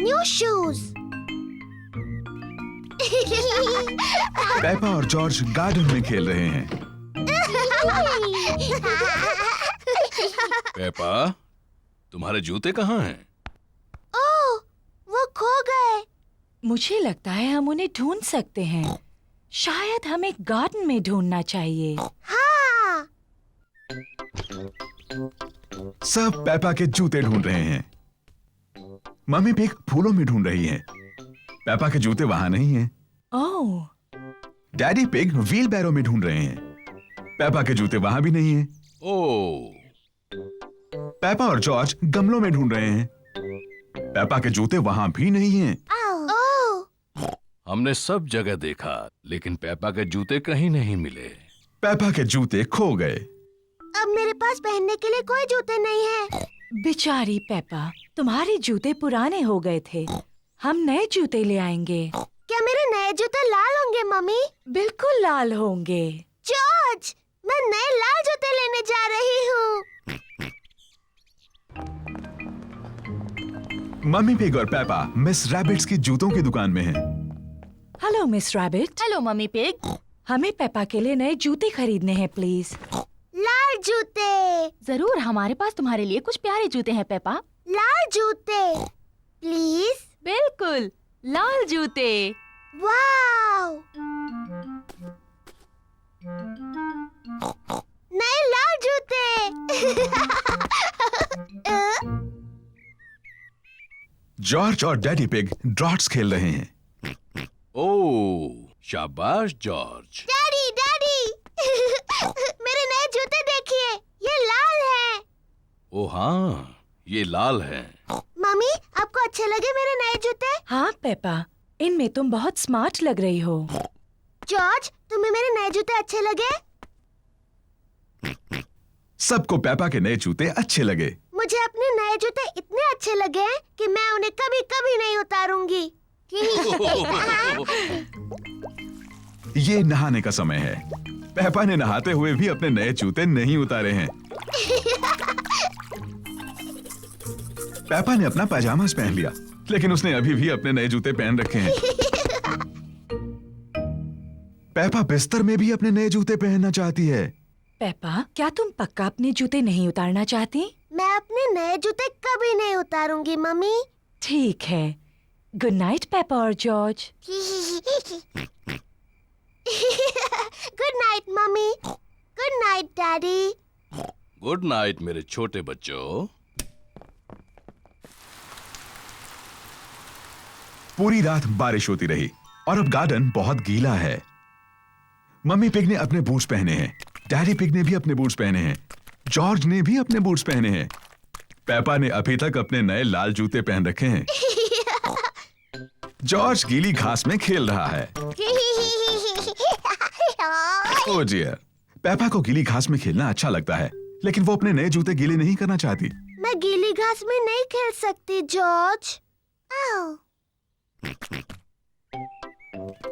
new shoes. Peppa और George garden में खेल रहे हैं। पेपा, तुम्हारे जूते कहाँ हैं? ओह, वो खो गए। मुझे लगता है हम उन्हें ढूंढ सकते हैं। शायद हमें गार्डन में ढूंढना चाहिए। हाँ। सब पेपा के जूते ढूंढ रहे हैं। मम्मी पिग फूलों में ढूंढ रही है। पेपा के जूते वहां नहीं हैं। ओह, डैडी पिग व्हील बैरो में ढूंढ रहे हैं। पेपा के जूते वहां भी नहीं हैं। ओह, पेपा और जॉर्ज गमलों में ढूंढ रहे हैं। पेपा के जूते वहां भी नहीं हैं। ओह, हमने सब जगह देखा, लेकिन पेपा के जूते कहीं नहीं मिले। पेपा के जूते खो गए। अब मेरे पास पहनने के लिए कोई जूते नहीं हैं। बेचारी पेपा, तुम्हारे जूते पुराने हो गए थे। हम नए जूते ले आएंगे। क्या मेरे नए जूते लाल होंगे मम्मी? बिल्कुल लाल होंगे। जॉर्ज, मैं नए लाल जूते लेने जा रही हूँ। मम्मी पिग और पेपा मिस रैबिट्स की जूतों की दुकान में हैं। Hello miss rabbit. Hello mummy pig. हमें पेपा के लिए नए जूते खरीदने हैं प्लीज। लाल जूते। जरूर, हमारे पास तुम्हारे लिए कुछ प्यारे जूते हैं पेपा। लाल जूते प्लीज। बिल्कुल, लाल जूते। वाव, नए लाल जूते। जॉर्ज और डैडी पिग ड्रॉट्स खेल रहे हैं। ओह, शाबाश जॉर्ज। डैडी डैडी, मेरे नए जूते देखिए, ये लाल हैं। ओह हाँ, ये लाल हैं। मम्मी, आपको अच्छे लगे मेरे नए जूते? हाँ पेपा, इनमें तुम बहुत स्मार्ट लग रही हो। जॉर्ज, तुम्हें मेरे नए जूते अच्छे लगे? सबको पेपा के नए जूते अच्छे लगे। मुझे अपने नए जूते इतने अच्छे लगे हैं कि मैं उन्हें कभी कभी नहीं उतारूंगी। ये नहाने का समय है। पेपा ने नहाते हुए भी अपने नए जूते नहीं उतारे हैं। पेपा ने अपना पैजामास पहन लिया, लेकिन उसने अभी भी अपने नए जूते पहन रखे हैं। पेपा बिस्तर में भी अपने नए जूते पहनना चाहती है। पेपा, क्या तुम पक्का अपने जूते नहीं उतारना चाहती? मैं अपने नए जूते कभी नहीं उतारूंगी मम्मी। ठीक है। गुड नाइट पेपा और George. Good night mummy. Good night daddy. Good night मेरे छोटे बच्चों। पूरी रात बारिश होती रही और अब गार्डन बहुत गीला है। मम्मी पिग ने अपने बूट्स पहने हैं। डैडी पिग ने भी अपने बूट्स पहने हैं। जॉर्ज ने भी अपने बूट्स पहने हैं। पेपा ने अभी तक अपने नए लाल जूते पहन रखे हैं। जॉर्ज गीली घास में खेल रहा है। ओह डियर, पेपा को गीली घास में खेलना अच्छा लगता है, लेकिन वो अपने नए जूते गीले नहीं करना चाहती। मैं गीली घास में नहीं खेल सकती जॉर्ज। आओ।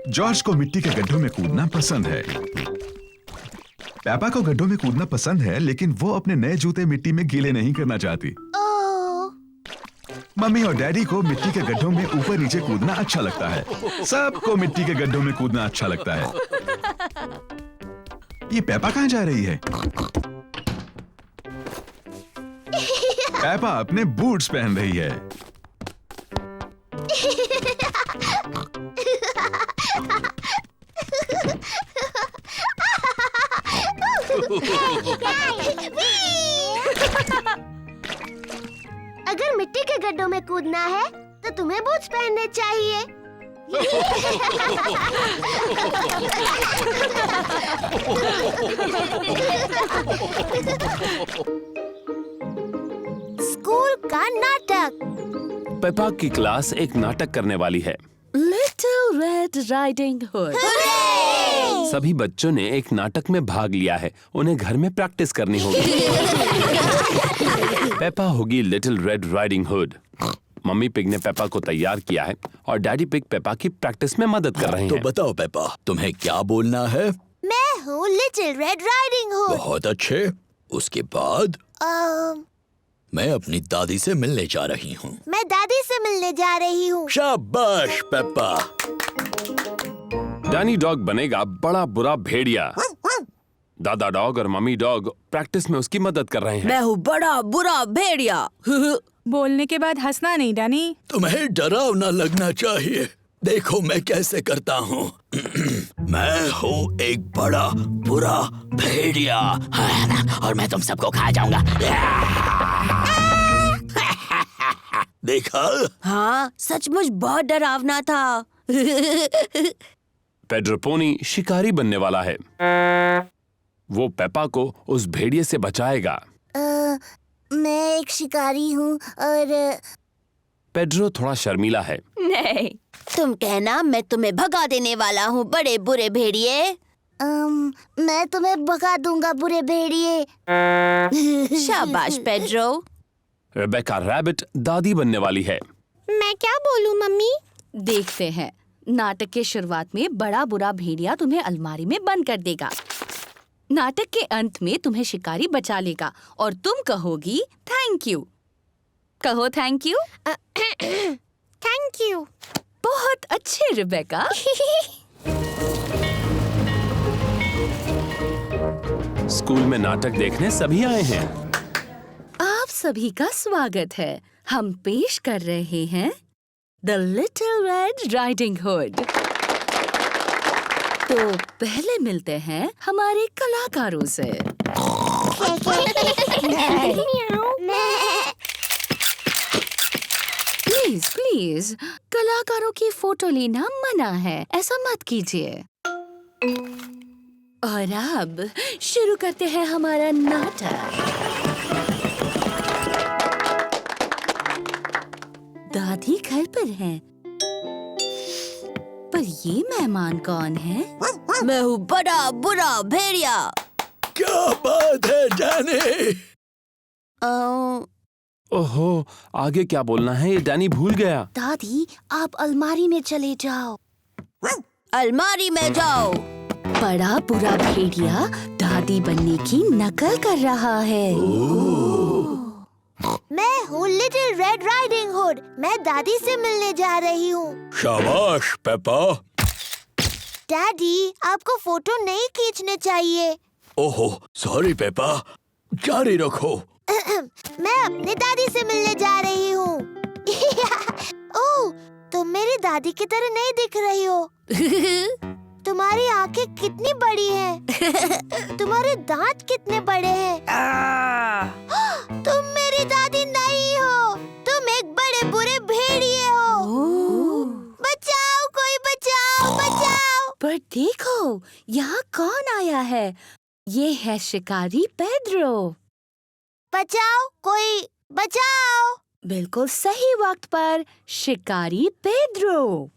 जॉर्ज को मिट्टी के गड्ढों में कूदना पसंद है। पेपा को गड्ढों में कूदना पसंद है, लेकिन वो अपने नए जूते मिट्टी में गीले नहीं करना चाहती। ओह, मम्मी और डैडी को मिट्टी के गड्ढों में ऊपर नीचे कूदना अच्छा लगता है। सबको मिट्टी के गड्ढों में कूदना अच्छा लगता है। ये पेपा कहाँ जा रही है? पेपा अपने बूट्स पहन रही है। अगर मिट्टी के गड्ढों में कूदना है तो तुम्हें बूट्स पहनने चाहिए। स्कूल का नाटक। पेपा की क्लास एक नाटक करने वाली है। Little red riding hood. सभी बच्चों ने एक नाटक में भाग लिया है। उन्हें घर में प्रैक्टिस करनी होगी। पेपा होगी little red riding hood. Mummy pig ने पेपा को तैयार किया है और डैडी पिग पेपा की प्रैक्टिस में मदद कर रहे हैं। तो बताओ पेपा, तुम्हें क्या बोलना है? मैं हूँ लिटिल रेड राइडिंग हुड। बहुत अच्छे। उसके बाद मैं अपनी दादी से मिलने जा रही हूँ। मैं दादी से मिलने मिलने जा रही हूँ। शाबाश पेप्पा। डैनी डॉग बनेगा बड़ा बुरा भेड़िया। दादा डॉग और मम्मी डॉग प्रैक्टिस में उसकी मदद कर रहे हैं। मैं हूँ बड़ा बुरा भेड़िया। बोलने के बाद हंसना नहीं डैनी। तुम्हें डरावना लगना चाहिए। देखो मैं कैसे करता हूँ। मैं हूँ एक बड़ा बुरा भेड़िया और मैं तुम सबको खा जाऊंगा। देखा? हाँ, सचमुच बहुत डरावना था। पेड्रो पोनी शिकारी बनने वाला है। वो पेपा को उस भेड़िए से बचाएगा। मैं एक शिकारी हूँ और पेड्रो थोड़ा शर्मीला है। नहीं, तुम कहना मैं तुम्हें भगा देने वाला हूँ बड़े बुरे भेड़िए। मैं तुम्हें भगा दूंगा बुरे भेड़िए। शाबाश पेड्रो। रेबेका रैबिट दादी बनने वाली है। मैं क्या बोलूँ मम्मी? देखते हैं। नाटक के शुरुआत में बड़ा बुरा भेड़िया तुम्हें अलमारी में बंद कर देगा। नाटक के अंत में तुम्हें शिकारी बचा लेगा और तुम कहोगी थैंक यू। कहो थैंक यू। Thank you. बहुत अच्छे रिबेका। स्कूल में नाटक देखने सभी आए हैं। आप सभी का स्वागत है। हम पेश कर रहे हैं the little red riding hood. तो पहले मिलते हैं हमारे कलाकारों से। प्लीज प्लीज, कलाकारों की फोटो लेना मना है, ऐसा मत कीजिए। और अब शुरू करते हैं हमारा नाटक। दादी घर पर हैं, पर ये मेहमान कौन है? मैं हूँ बड़ा बुरा भेड़िया। क्या बात है डैनी? ओहो, आगे क्या बोलना है ये डैनी भूल गया। दादी, आप अलमारी में चले जाओ। अलमारी में जाओ। बड़ा बुरा भेड़िया दादी बनने की नकल कर रहा है। मैं हूँ लिटिल रेड राइडिंग हुड। मैं दादी से मिलने जा रही हूँ। शाबाश पेप्पा। डैडी, आपको फोटो नहीं खींचने चाहिए। ओहो सॉरी पेप्पा, जारी रखो। मैं अपनी दादी से मिलने जा रही हूँ। ओह, तुम मेरी दादी की तरह नहीं दिख रही हो। तुम्हारी आंखें कितनी बड़ी हैं। तुम्हारे दांत कितने बड़े हैं। तुम मेरी दादी नहीं हो। तुम एक बड़े बुरे भेड़िए हो। बचाओ, कोई बचाओ, बचाओ। पर देखो, यहाँ कौन आया है? ये है शिकारी पेड्रो। बचाओ, कोई बचाओ। बिल्कुल सही वक्त पर शिकारी पेड्रो।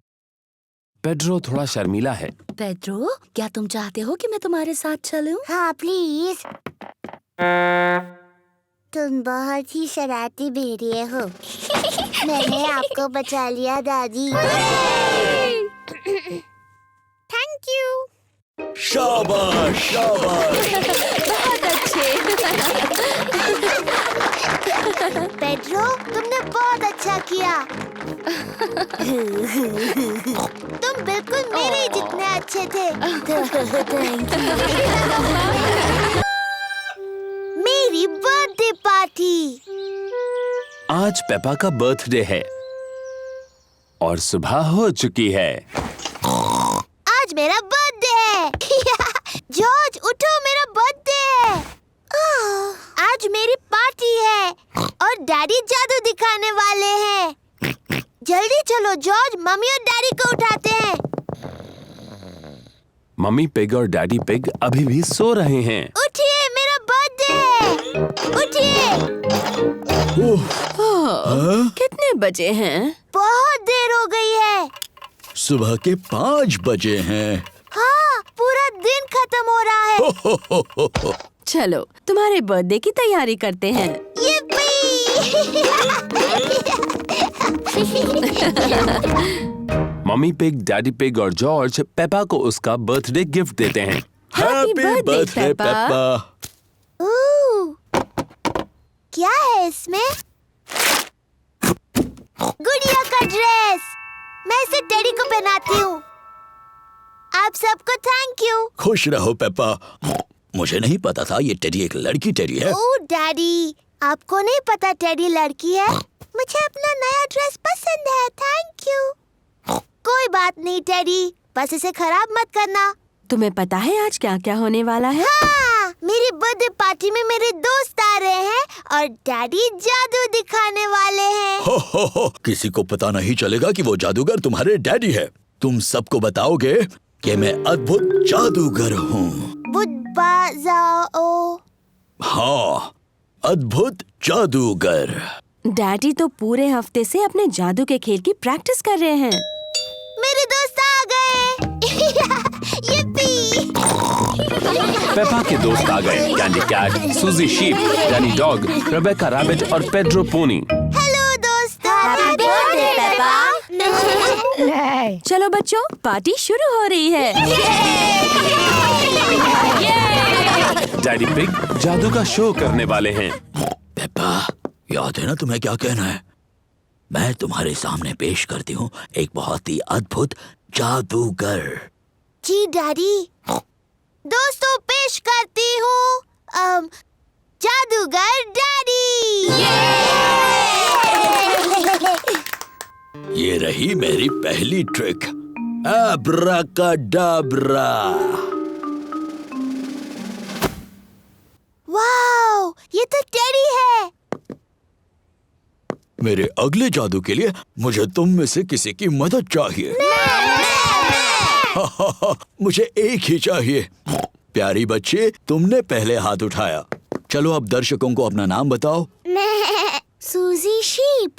पेड्रो थोड़ा शर्मीला है। पेड्रो, क्या तुम चाहते हो कि मैं तुम्हारे साथ चलूं? हाँ प्लीज। तुम बहुत ही शरारती भेड़िए हो। मैंने आपको बचा लिया दादी। Thank you. शाबाश शाबाश। बहुत अच्छे। पेड्रो, तुमने बहुत अच्छा किया। तुम बिल्कुल मेरे जितने अच्छे थे। मेरी बर्थडे पार्टी। आज पेपा का बर्थडे है और सुबह हो चुकी है। आज मेरा बर्थडे है। जॉर्ज, उठो, मेरा बर्थडे है। आज मेरी पार्टी है और डैडी जादू दिखाने वाले हैं। जल्दी चलो जॉर्ज, मम्मी और डैडी को उठाते हैं। मम्मी पिग और डैडी पिग अभी भी सो रहे हैं। उठिए, मेरा बर्थडे है। उठिए। कितने बजे हैं? बहुत देर हो गई है। सुबह के 5 बजे हैं। हाँ, पूरा दिन खत्म हो रहा है। चलो तुम्हारे बर्थडे की तैयारी करते हैं। मम्मी पिग, डैडी पिग और जॉर्ज पेपा को उसका बर्थडे गिफ्ट देते हैं। Happy birthday Peppa. क्या है इसमें? गुड़िया का मैं इसे टेडी को पहनाती हूँ। आप सबको थैंक यू। खुश रहो पेप्पा। मुझे नहीं पता था ये टेडी एक लड़की टेडी है। ओह डैडी, आपको नहीं पता टेडी लड़की है? मुझे अपना नया ड्रेस पसंद है, थैंक यू। कोई बात नहीं टेडी, बस इसे खराब मत करना। तुम्हें पता है आज क्या क्या होने वाला है? हाँ, मेरी बर्थडे पार्टी में मेरे दोस्त आ रहे हैं और डैडी जादू दिखाने वाले हैं। हो, किसी को पता नहीं चलेगा कि वो जादूगर तुम्हारे डैडी है। तुम सबको बताओगे कि मैं अद्भुत जादूगर हूँ। हाँ, अद्भुत जादूगर। डैडी तो पूरे हफ्ते से अपने जादू के खेल की प्रैक्टिस कर रहे हैं। मेरे दोस्त आ गए। yippee! पेपा के दोस्त आ गए। Candy Cat, Suzy Sheep, Danny Dog, Rebecca Rabbit और पेड्रो पोनी। हेलो दोस्त। Happy birthday Peppa. चलो बच्चों, पार्टी शुरू हो रही है। डैडी पिग जादू का शो करने वाले हैं। पेप्पा, याद है ना तुम्हें क्या कहना है? मैं तुम्हारे सामने पेश करती हूँ एक बहुत ही अद्भुत जादूगर। जी डैडी। दोस्तों, पेश करती हूँ जादूगर डैडी। ये रही मेरी पहली ट्रिक, अब्राकाडाब्रा। वाओ, ये तो टेडी है। मेरे अगले जादू के लिए मुझे तुम में से किसी की मदद चाहिए। मुझे एक ही चाहिए। प्यारी बच्चे, तुमने पहले हाथ उठाया। चलो अब दर्शकों को अपना नाम बताओ। सूजी शीप।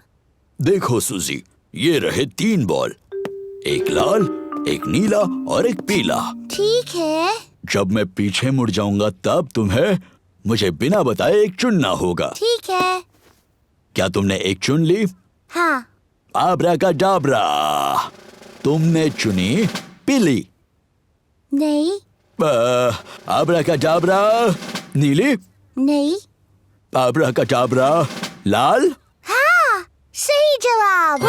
देखो सूजी, ये रहे 3 बॉल, एक लाल, एक नीला और एक पीला। ठीक है। जब मैं पीछे मुड़ जाऊंगा तब तुम्हें मुझे बिना बताए एक चुनना होगा। ठीक है। क्या तुमने एक चुन ली? हाँ। आब्राकाडाब्रा, तुमने चुनी पीली। नहीं। आब्राकाडाब्रा, नीली। नहीं। आब्राकाडाब्रा, लाल। हाँ, सही जवाब।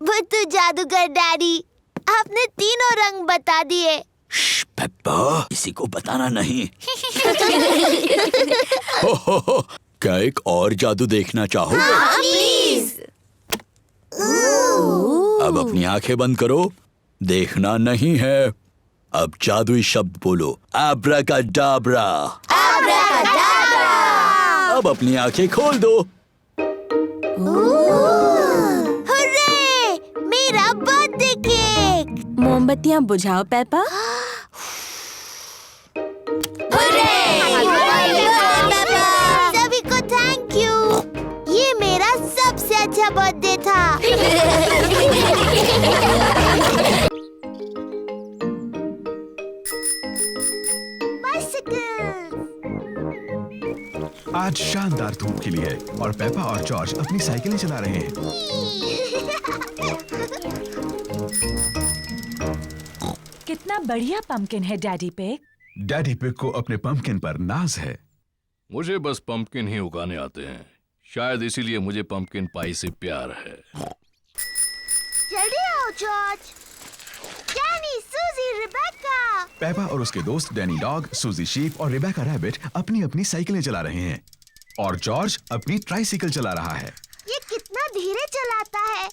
बुद्धू जादूगर डैडी, आपने तीनों रंग बता दिए। पेप्पा, किसी को बताना नहीं। क्या एक और जादू देखना चाहोगे? हाँ, प्लीज। अब अपनी आंखें बंद करो, देखना नहीं है। अब जादुई शब्द बोलो, आब्राकाडाब्रा। आब्राकाडाब्रा। अब अपनी आंखें खोल दो। हुर्रे, मेरा बर्थडे केक। मोमबत्तियाँ बुझाओ पेपा। सभी को थैंक यू। ये मेरा सबसे अच्छा बर्थडे था। आज शानदार धूप खिली है और पेपा और जॉर्ज अपनी साइकिलें चला रहे हैं। कितना बढ़िया पंपकिन है डैडी पिग। डैडी पिग को अपने पंपकिन पर नाज है। मुझे बस पंपकिन ही उगाने आते हैं, शायद इसीलिए मुझे पंपकिन पाई से प्यार है। जल्दी आओ जॉर्ज। डैनी, सूजी, रेबेका। पेपा और उसके दोस्त डैनी डॉग, सूजी शीप और रेबेका रैबिट अपनी अपनी साइकिलें चला रहे हैं और जॉर्ज अपनी ट्राइसाइकिल चला रहा है। ये कितना धीरे चलाता है।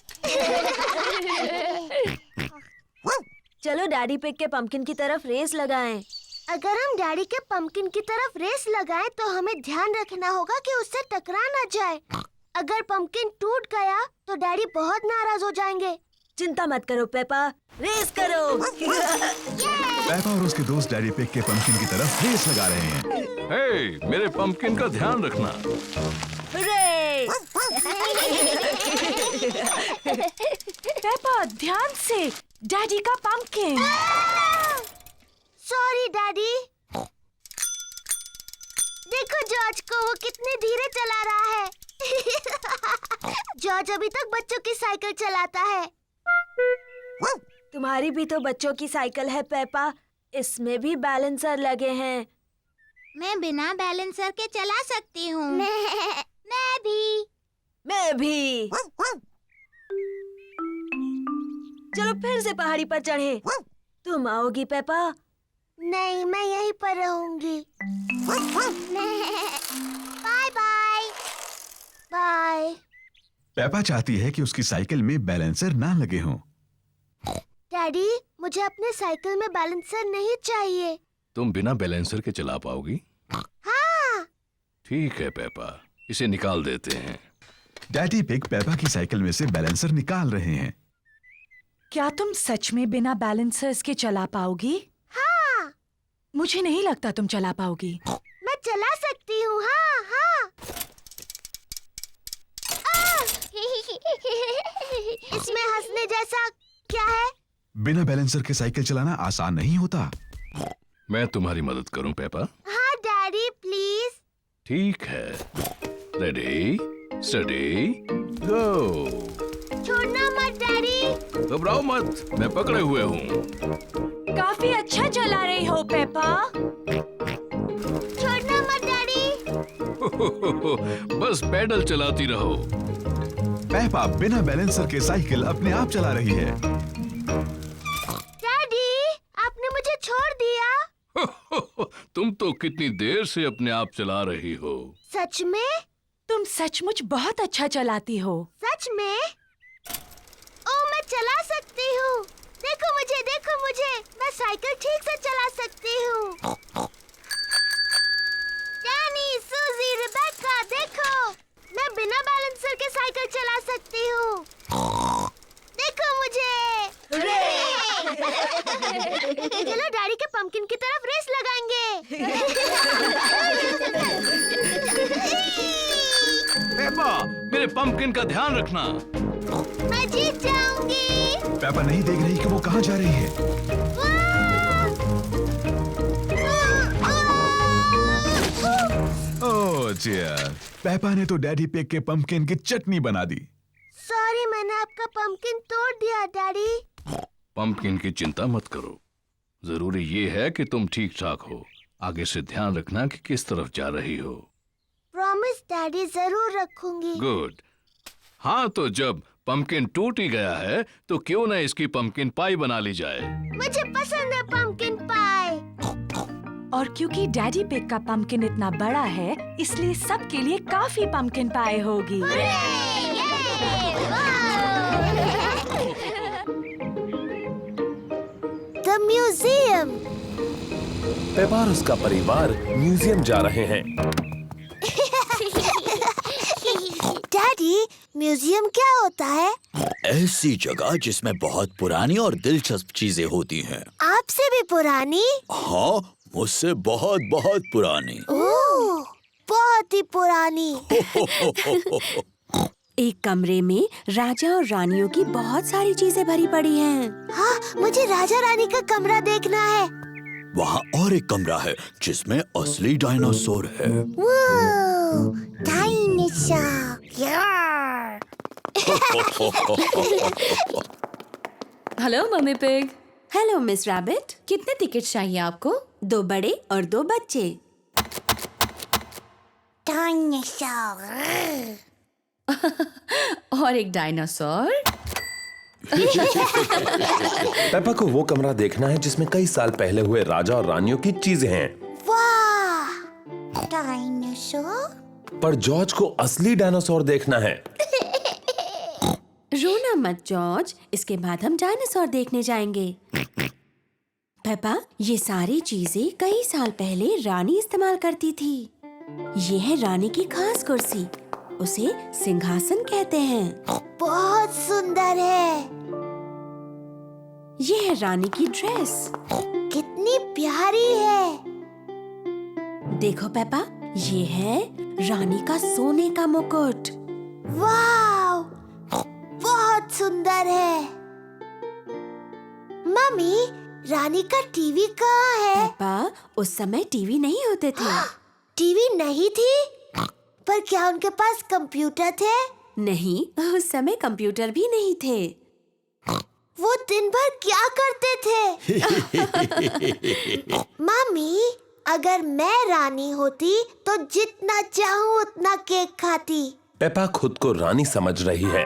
चलो डैडी पिग के पंपकिन की तरफ रेस लगाएं। अगर हम डैडी के पंपकिन की तरफ रेस लगाएं तो हमें ध्यान रखना होगा कि उससे टकरा ना जाए। अगर पंपकिन टूट गया तो डैडी बहुत नाराज हो जाएंगे। चिंता मत करो पेपा, रेस करो। पेपा और उसके दोस्त डैडी पिग के पंपकिन की तरफ रेस लगा रहे हैं। हे, मेरे पंपकिन का ध्यान रखना। पेपा, ध्यान से, डैडी का पंपकिन। Sorry daddy. देखो जॉर्ज को, वो कितने धीरे चला रहा है। जॉर्ज अभी तक बच्चों की साइकिल चलाता है। तुम्हारी भी तो बच्चों की साइकिल है पेपा, इसमें भी बैलेंसर लगे हैं। मैं बिना बैलेंसर के चला सकती हूँ। मैं भी। मैं भी। फिर से पहाड़ी पर चढ़े। तुम आओगी पेपा? नहीं, मैं यहीं पर रहूंगी। Bye bye. बाय। पेपा चाहती है कि उसकी साइकिल में बैलेंसर ना लगे हों। डैडी, मुझे अपने साइकिल में बैलेंसर नहीं चाहिए। तुम बिना बैलेंसर के चला पाओगी? हाँ। ठीक है पेपा, इसे निकाल देते हैं। डैडी पिग पेपा की साइकिल में से बैलेंसर निकाल रहे हैं। क्या तुम सच में बिना बैलेंसर्स के चला पाओगी? हाँ। मुझे नहीं लगता तुम चला पाओगी। मैं चला सकती हूँ। हाँ हाँ। इसमें हंसने जैसा क्या है? बिना बैलेंसर के साइकिल चलाना आसान नहीं होता। मैं तुम्हारी मदद करूं पेपा? हाँ डैडी, प्लीज। ठीक है। रेडी, स्टडी, गो। छोड़ना मत डैडी। घबराओ मत, मैं पकड़े हुए हूँ। काफी अच्छा चला रही हो पेपा। छोड़ना मत डैडी। बस पैडल चलाती रहो। पेपा बिना बैलेंसर के साइकिल अपने आप चला रही है। डैडी, आपने मुझे छोड़ दिया। तुम तो कितनी देर से अपने आप चला रही हो। सच में? तुम सचमुच बहुत अच्छा चलाती हो। सच में? ओ, मैं चला सकती हूँ। देखो मुझे, मैं साइकिल ठीक से चला सकती हूँ। डैनी, सूजी, रिबेका, देखो, मैं बिना बैलेंसर के साइकिल चला सकती हूँ। देखो मुझे। चलो डैडी के पंपकिन की तरफ रेस लगाएंगे। पेपा, मेरे पंपकिन का ध्यान रखना। मैं जीत जाऊंगी। पेपा नहीं देख रही कि वो कहाँ जा रही है। ओह डियर, पेपा ने तो डैडी पिग के पंपकिन की चटनी बना दी। सॉरी, मैंने आपका पंपकिन तोड़ दिया डैडी। पंपकिन की चिंता मत करो। जरूरी ये है कि तुम ठीक ठाक हो। आगे से ध्यान रखना कि किस तरफ जा रही हो। प्रॉमिस डैडी, जरूर रखूंगी। गुड। हाँ, तो जब पंपकिन टूट ही गया है तो क्यों ना इसकी पंपकिन पाई बना ली जाए। मुझे पसंद है पंपकिन पाई। और क्योंकि डैडी पिग का पंपकिन इतना बड़ा है, इसलिए सबके लिए काफी पंपकिन पाई होगी। The museum. पेपा और उसका परिवार म्यूजियम जा रहे हैं। डैडी, म्यूजियम क्या होता है? ऐसी जगह जिसमें बहुत पुरानी और दिलचस्प चीजें होती हैं। आपसे भी पुरानी? हाँ, मुझसे बहुत बहुत पुरानी। ओह, बहुत ही पुरानी। एक कमरे में राजा और रानियों की बहुत सारी चीजें भरी पड़ी हैं। हाँ, मुझे राजा रानी का कमरा देखना है। वहाँ और एक कमरा है जिसमें असली डायनासोर है। डायनासोर। यार। Hello mummy pig. Hello miss rabbit. कितने टिकट चाहिए आपको? 2 बड़े और 2 बच्चे। डायनासोर। और एक डायनासोर। पेपा को वो कमरा देखना है जिसमें कई साल पहले हुए राजा और रानियों की चीजें हैं। वाह, डायनासोर। पर जॉर्ज को असली डायनासोर देखना है। रोना मत जॉर्ज, इसके बाद हम डायनासोर देखने जाएंगे। पेपा, ये सारी चीजें कई साल पहले रानी इस्तेमाल करती थी। ये है रानी की खास कुर्सी, उसे सिंहासन कहते हैं। बहुत सुंदर है। ये है रानी की ड्रेस। कितनी प्यारी है। देखो पेपा, ये है रानी का सोने का मुकुट। वाह, बहुत सुंदर है। मम्मी, रानी का टीवी कहाँ है? पेपा, उस समय टीवी नहीं होते थे। टीवी नहीं थी? पर क्या उनके पास कंप्यूटर थे? नहीं, उस समय कंप्यूटर भी नहीं थे। वो दिन भर क्या करते थे? मम्मी, अगर मैं रानी होती तो जितना चाहूँ उतना केक खाती। पेपा खुद को रानी समझ रही है।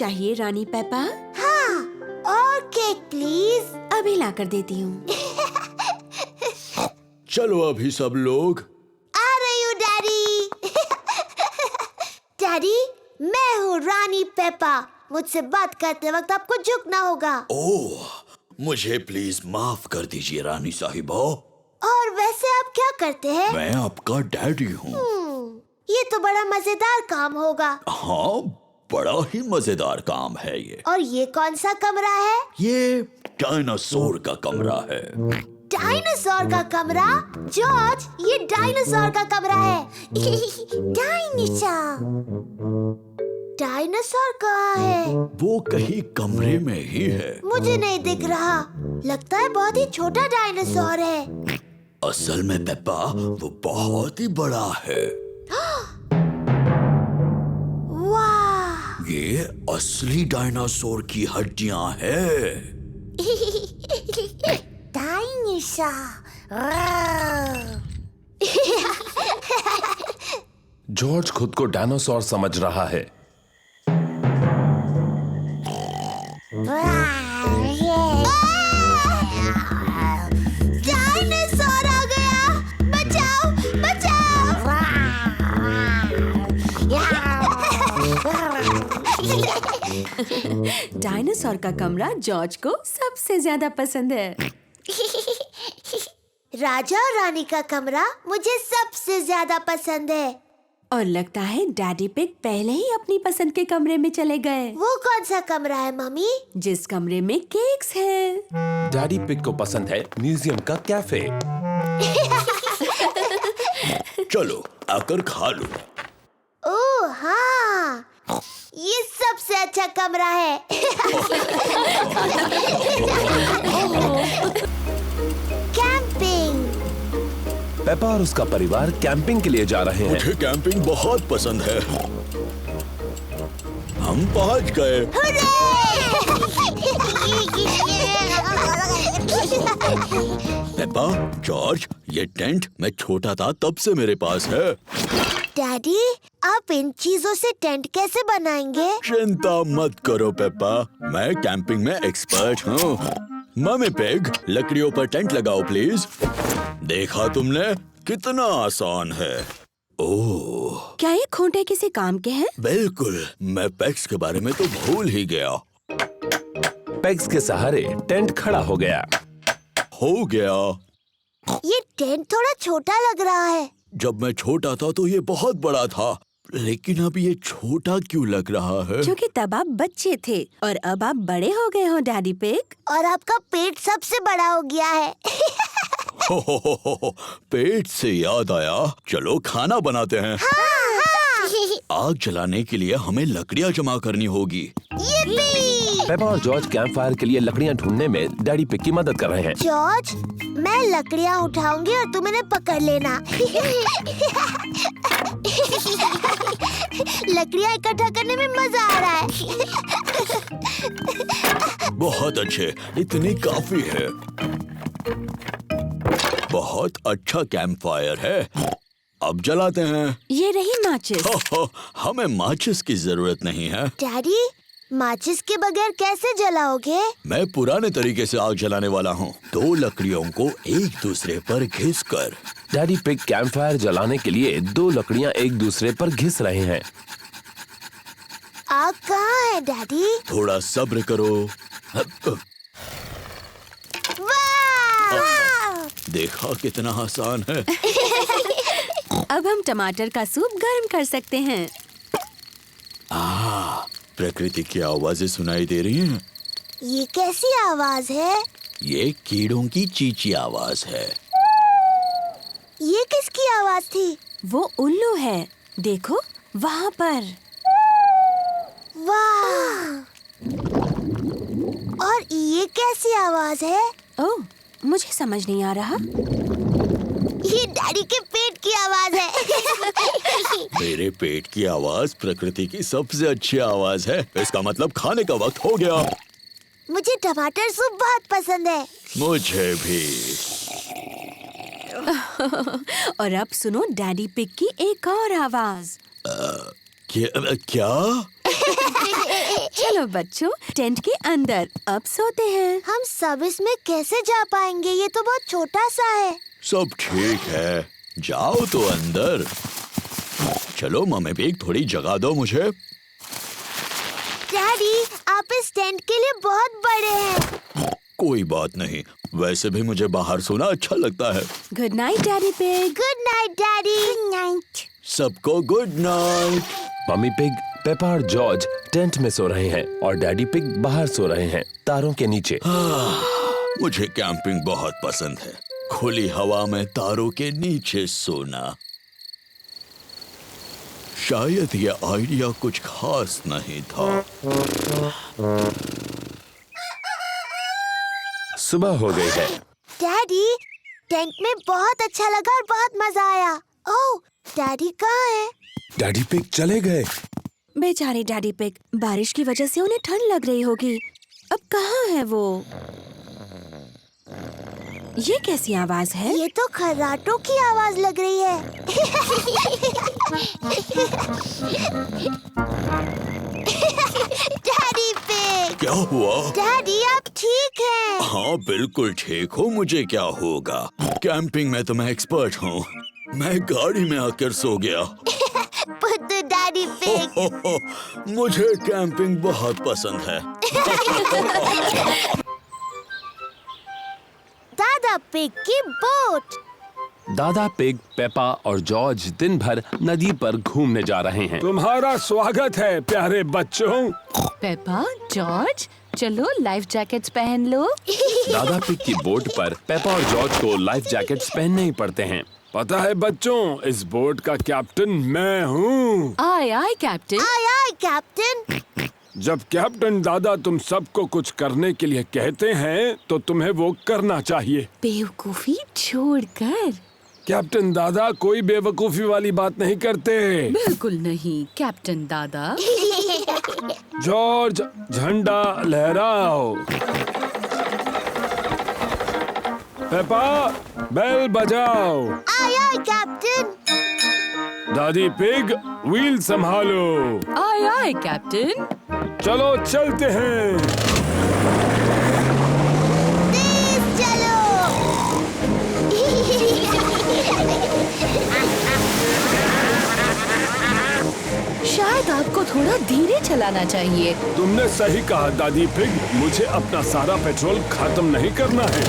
चाहिए रानी पेपा? हाँ, और केक प्लीज। अभी ला कर देती हूँ। चलो अभी सब लोग। आ रही हूँ डैडी। डैडी, मैं हूँ रानी पेपा। मुझसे बात करते वक्त आपको झुकना होगा। ओह, मुझे प्लीज माफ कर दीजिए रानी साहिबा। और वैसे आप क्या करते हैं? मैं आपका डैडी हूँ। ये तो बड़ा मजेदार काम होगा। हाँ, बड़ा ही मजेदार काम है ये। और ये कौन सा कमरा है? ये डायनासोर का कमरा है। डायनासोर का कमरा? जॉर्ज, ये डायनासोर का कमरा है। डायनासोर। डायनासोर कहाँ है? वो कहीं कमरे में ही है। मुझे नहीं दिख रहा। लगता है बहुत ही छोटा डायनासोर है। असल में पेप्पा, वो बहुत ही बड़ा है। वाह! ये असली डायनासोर की हड्डियाँ हैं। जॉर्ज खुद को डायनासोर समझ रहा है। डायनासोर आ गया! बचाओ, बचाओ! डायनासोर का कमरा जॉर्ज को सबसे ज्यादा पसंद है। राजा और रानी का कमरा मुझे सबसे ज्यादा पसंद है। और लगता है डैडी पिग पहले ही अपनी पसंद के कमरे में चले गए। वो कौन सा कमरा है मम्मी? जिस कमरे में केक्स है। डैडी पिग को पसंद है म्यूजियम का कैफे। चलो आकर खा लो। ओह हाँ, ये सबसे अच्छा कमरा है। कैंपिंग। पेपा और उसका परिवार कैंपिंग के लिए जा रहे हैं। मुझे कैंपिंग बहुत पसंद है। हम पहुंच गए। पेप्पा, जॉर्ज, ये टेंट मैं छोटा था तब से मेरे पास है। डैडी, आप इन चीजों से टेंट कैसे बनाएंगे? चिंता मत करो पेप्पा, मैं कैंपिंग में एक्सपर्ट हूँ। मम्मी पिग, लकड़ियों पर टेंट लगाओ प्लीज। देखा तुमने, कितना आसान है। ओह, क्या ये खूंटे किसी काम के हैं? बिल्कुल, मैं पेग्स के बारे में तो भूल ही गया। पेग्स के सहारे टेंट खड़ा हो गया। हो गया। ये टेंट थोड़ा छोटा लग रहा है। जब मैं छोटा था तो ये बहुत बड़ा था, लेकिन अब ये छोटा क्यों लग रहा है? क्योंकि तब आप बच्चे थे और अब आप बड़े हो गए हो डैडी पिग। और आपका पेट सबसे बड़ा हो गया है। हो, पेट से याद आया, चलो खाना बनाते हैं। हाँ, हाँ। आग जलाने के लिए हमें लकड़ियाँ जमा करनी होगी। yippee! पेपा और जॉर्ज कैंप फायर के लिए लकड़ियाँ ढूंढने में डैडी पिग की मदद कर रहे हैं। जॉर्ज, मैं लकड़ियाँ उठाऊंगी और तुम इन्हें पकड़ लेना। लकड़ियाँ इकट्ठा करने में मजा आ रहा है। बहुत अच्छे, इतनी काफी है। बहुत अच्छा कैंप फायर है। अब जलाते हैं। ये रही माचिस। हमें माचिस की जरूरत नहीं है। डैडी, माचिस के बगैर कैसे जलाओगे? मैं पुराने तरीके से आग जलाने वाला हूँ। 2 लकड़ियों को एक दूसरे पर घिसकर। डैडी पिग कैंप फायर जलाने के लिए 2 लकड़ियाँ एक दूसरे पर घिस रहे हैं। आग कहाँ है डैडी? थोड़ा सब्र करो। वाह! देखा कितना आसान है। अब हम टमाटर का सूप गर्म कर सकते हैं। प्रकृति की आवाजें सुनाई दे रही हैं। ये कैसी आवाज है? ये कीड़ों की चींची आवाज है। ये किसकी आवाज थी? वो उल्लू है, देखो वहाँ पर। वाह! और ये कैसी आवाज है? ओह, मुझे समझ नहीं आ रहा। ये डैडी के पेट की आवाज है। मेरे पेट की आवाज प्रकृति की सबसे अच्छी आवाज है। इसका मतलब खाने का वक्त हो गया। मुझे टमाटर सूप बहुत पसंद है। मुझे भी। और अब सुनो डैडी पिग की एक और आवाज। क्या? चलो बच्चों, टेंट के अंदर अब सोते हैं। हम सब इसमें कैसे जा पाएंगे? ये तो बहुत छोटा सा है। सब ठीक है, जाओ तो अंदर। चलो मम्मी पिग, थोड़ी जगह दो मुझे। डैडी, आप इस टेंट के लिए बहुत बड़े हैं। कोई बात नहीं, वैसे भी मुझे बाहर सोना अच्छा लगता है। Good night Daddy Pig. Good night daddy. Good night. सबको good night. Mummy Pig, Peppa और जॉर्ज टेंट में सो रहे हैं और डैडी पिग बाहर सो रहे हैं, तारों के नीचे। मुझे कैंपिंग बहुत पसंद है, खुली हवा में तारों के नीचे सोना। शायद ये आइडिया कुछ खास नहीं था। सुबह हो गई है। डैडी, टेंट में बहुत अच्छा लगा और बहुत मजा आया। ओह, डैडी कहाँ है? डैडी पिग चले गए। बेचारे डैडी पिग, बारिश की वजह से उन्हें ठंड लग रही होगी। अब कहाँ है वो? ये कैसी आवाज है? ये तो खर्राटों की आवाज लग रही है। Daddy pig. क्या हुआ? डैडी, आप ठीक हैं? हाँ बिल्कुल ठीक हूँ, मुझे क्या होगा? कैंपिंग में तो मैं एक्सपर्ट हूँ। मैं गाड़ी में आकर सो गया। बुद्धू डैडी पिग। मुझे कैंपिंग बहुत पसंद है। दादा पिग की बोट। दादा पिग, पेपा और जॉर्ज दिन भर नदी पर घूमने जा रहे हैं। तुम्हारा स्वागत है प्यारे बच्चों। पेपा, जॉर्ज, चलो लाइफ जैकेट्स पहन लो। दादा पिग की बोट पर पेपा और जॉर्ज को लाइफ जैकेट्स पहनने ही पड़ते हैं। पता है बच्चों, इस बोट का कैप्टन मैं हूँ। आय आय कैप्टन। आय आय कैप्टन। जब कैप्टन दादा तुम सबको कुछ करने के लिए कहते हैं तो तुम्हें वो करना चाहिए। बेवकूफी छोड़कर। कैप्टन दादा कोई बेवकूफी वाली बात नहीं करते। बिल्कुल नहीं कैप्टन दादा। जॉर्ज, झंडा लहराओ। पेपा, बेल बजाओ। आय आय कैप्टन। दादी पिग, व्हील संभालो। आय आय कैप्टन। चलो चलते हैं। तेज चलो। शायद आपको थोड़ा धीरे चलाना चाहिए। तुमने सही कहा दादी पिग, मुझे अपना सारा पेट्रोल खत्म नहीं करना है।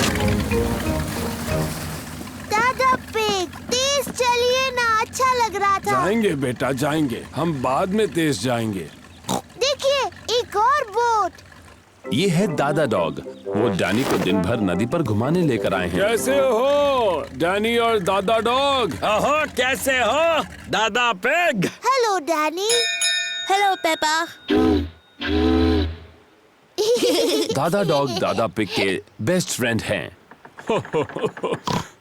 दादा पिग, तेज चलिए ना, अच्छा लग रहा था। जाएंगे बेटा जाएंगे, हम बाद में तेज जाएंगे। देखिए, एक और बोट। ये है दादा डॉग। वो डैनी को दिन भर नदी पर घुमाने लेकर आए हैं। कैसे हो डैनी और दादा डॉग? ओहो, कैसे हो दादा pig? Hello Danny. Hello Peppa. दादा डॉग दादा पिग के बेस्ट फ्रेंड हैं।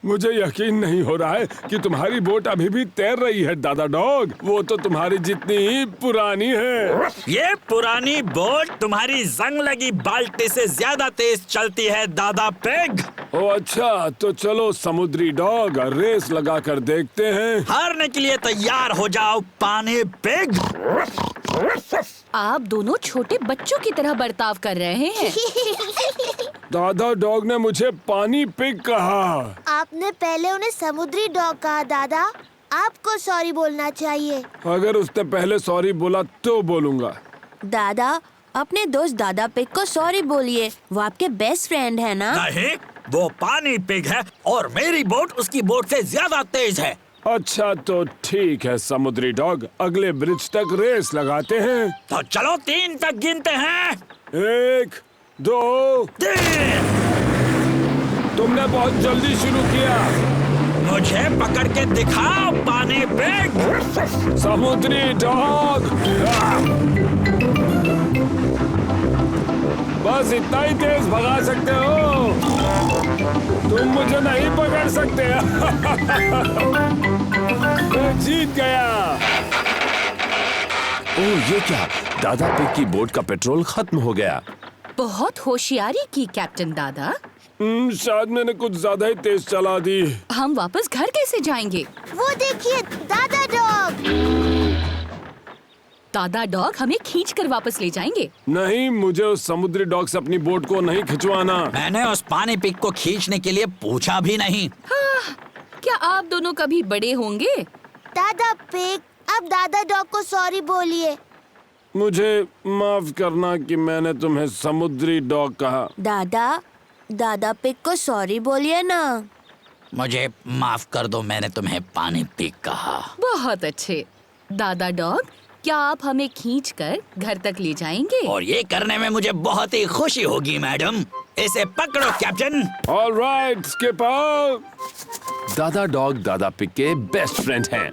मुझे यकीन नहीं हो रहा है कि तुम्हारी बोट अभी भी तैर रही है दादा डॉग। वो तो तुम्हारी जितनी ही पुरानी है। ये पुरानी बोट तुम्हारी जंग लगी बाल्टी से ज्यादा तेज चलती है दादा पिग। ओ अच्छा, तो चलो समुद्री डॉग, रेस लगा कर देखते हैं। हारने के लिए तैयार हो जाओ पानी पिग। आप दोनों छोटे बच्चों की तरह बर्ताव कर रहे हैं। दादा डॉग ने मुझे पानी पिग कहा। आपने पहले उन्हें समुद्री डॉग कहा दादा। आपको सॉरी बोलना चाहिए। अगर उसने पहले सॉरी बोला तो बोलूंगा। दादा, अपने दोस्त दादा पिग को सॉरी बोलिए, वो आपके बेस्ट फ्रेंड है ना? नहीं, वो पानी पिग है और मेरी बोट उसकी बोट से ज्यादा तेज है। अच्छा तो ठीक है समुद्री डॉग, अगले ब्रिज तक रेस लगाते हैं। तो चलो 3 तक गिनते हैं। 1, 2, 3। तुमने बहुत जल्दी शुरू किया। मुझे पकड़ के दिखाओ पानी पिग। समुद्री डॉग। बस इतना ही तेज भगा सकते हो, तुम मुझे नहीं पकड़ सकते। मैं जीत गया। ओह ये क्या, दादा पिग की बोट का पेट्रोल खत्म हो गया। बहुत होशियारी की कैप्टन दादा। शायद मैंने कुछ ज्यादा ही तेज चला दी। हम वापस घर कैसे जाएंगे? वो देखिए दादा डॉग। दादा डॉग हमें खींच कर वापस ले जाएंगे। नहीं, मुझे उस समुद्री डॉग से अपनी बोट को नहीं खिंचवाना। मैंने उस पानी पिग को खींचने के लिए पूछा भी नहीं। क्या आप दोनों कभी बड़े होंगे? दादा पिग, अब दादा डॉग को सॉरी बोलिए। मुझे माफ करना कि मैंने तुम्हें समुद्री डॉग कहा। दादा पिग को सॉरी बोलिए ना। मुझे माफ कर दो, मैंने तुम्हें पानी पिग कहा। बहुत अच्छे। दादा डॉग, क्या आप हमें खींचकर घर तक ले जाएंगे? और ये करने में मुझे बहुत ही खुशी होगी मैडम। इसे पकड़ो कैप्टन। All right skipper. दादा डॉग दादा पिग के बेस्ट फ्रेंड हैं।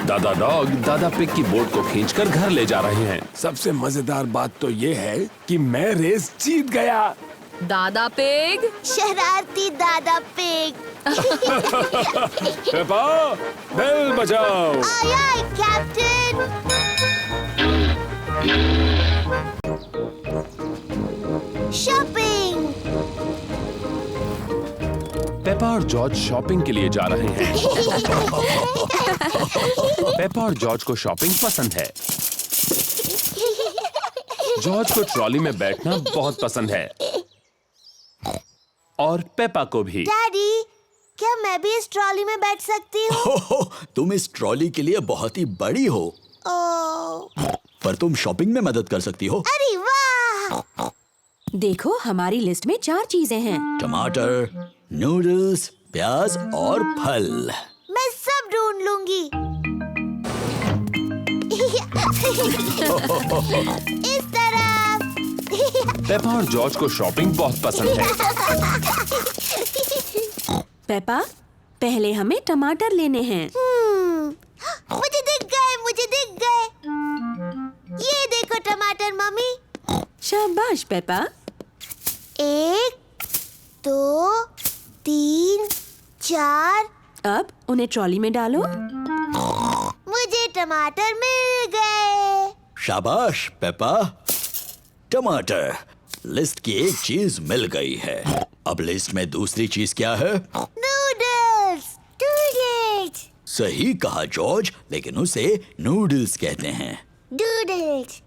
दादा डॉग दादा पिग की बोट को खींचकर घर ले जा रहे हैं। सबसे मजेदार बात तो ये है कि मैं रेस जीत गया। दादा पिग, शरारती दादा पिग। पेपा, बेल बजाओ। आय आय कैप्टन। शॉपिंग। पेपा और जॉर्ज शॉपिंग के लिए जा रहे हैं। पेपा और जॉर्ज को शॉपिंग पसंद है। जॉर्ज को ट्रॉली में बैठना बहुत पसंद है और पेपा को भी। डैडी, क्या मैं भी इस ट्रॉली में बैठ सकती हूँ? तुम इस ट्रॉली के लिए बहुत ही बड़ी हो, पर तुम शॉपिंग में मदद कर सकती हो। अरे वाह! देखो, हमारी लिस्ट में 4 चीजें हैं। टमाटर, नूडल्स, प्याज और फल। मैं सब ढूंढ लूंगी। इस तरफ। पेपा और जॉर्ज को शॉपिंग बहुत पसंद है। पेपा, पहले हमें टमाटर लेने हैं। मुझे दिख गए। ये देखो टमाटर मम्मी। शाबाश पेपा। 1, 2, 3, 4। अब उन्हें ट्रॉली में डालो। मुझे टमाटर मिल गए। शाबाश पेपा। टमाटर। लिस्ट की एक चीज मिल गई है। अब लिस्ट में दूसरी चीज क्या है? नूडल्स। सही कहा जॉर्ज, लेकिन उसे नूडल्स कहते हैं। नूडल्स।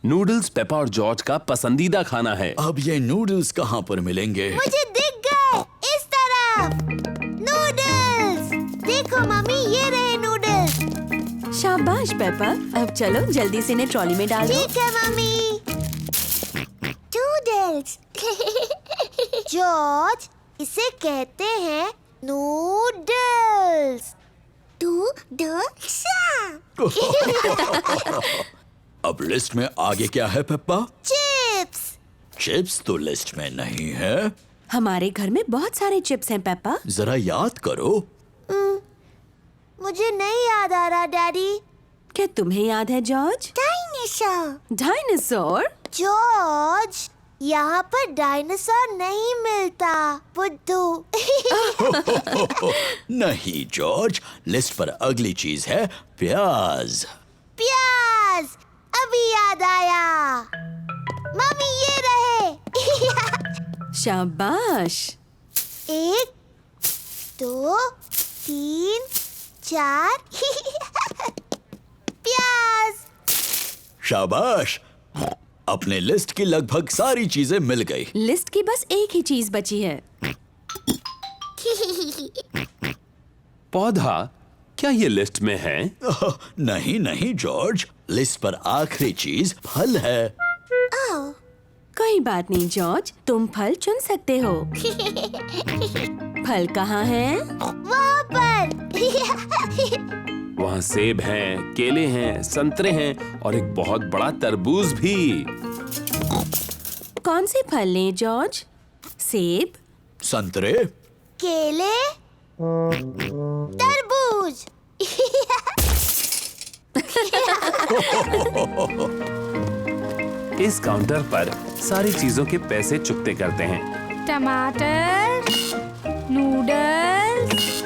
नूडल्स पेपा और जॉर्ज का पसंदीदा खाना है। अब ये नूडल्स कहाँ पर मिलेंगे? मुझे दिख गए। इस तरफ। नूडल्स। देखो मम्मी, ये रहे नूडल्स। शाबाश पेपा। अब चलो जल्दी से इन्हें ट्रॉली में डालो। ठीक है मम्मी। नूडल्स। जॉर्ज, इसे कहते हैं नूडल्स। नूडल्स। अब लिस्ट में आगे क्या है पेप्पा? चिप्स। चिप्स तो लिस्ट में नहीं है। हमारे घर में बहुत सारे चिप्स हैं पेप्पा। जरा याद करो। मुझे नहीं याद आ रहा डैडी। क्या तुम्हें याद है जॉर्ज? डायनासोर। डायनासोर? जॉर्ज, यहाँ पर डायनासोर नहीं मिलता। बुद्धू। नहीं जॉर्ज, लिस्ट पर अगली चीज है प्याज। प्याज। अभी याद आया। मम्मी, ये रहे। शाबाश। 1, 2, 3, 4। प्याज। शाबाश। अपने लिस्ट की लगभग सारी चीजें मिल गई। लिस्ट की बस एक ही चीज बची है। पौधा, क्या ये लिस्ट में है? नहीं नहीं जॉर्ज, लिस्ट पर आखिरी चीज फल है। कोई बात नहीं जॉर्ज, तुम फल चुन सकते हो। फल कहाँ हैं? वहाँ पर। वहाँ सेब हैं, केले हैं, संतरे हैं और एक बहुत बड़ा तरबूज भी। कौन से फल लें जॉर्ज? सेब, संतरे, केले, तरबूज। इस काउंटर पर सारी चीजों के पैसे चुकते करते हैं। टमाटर, नूडल्स,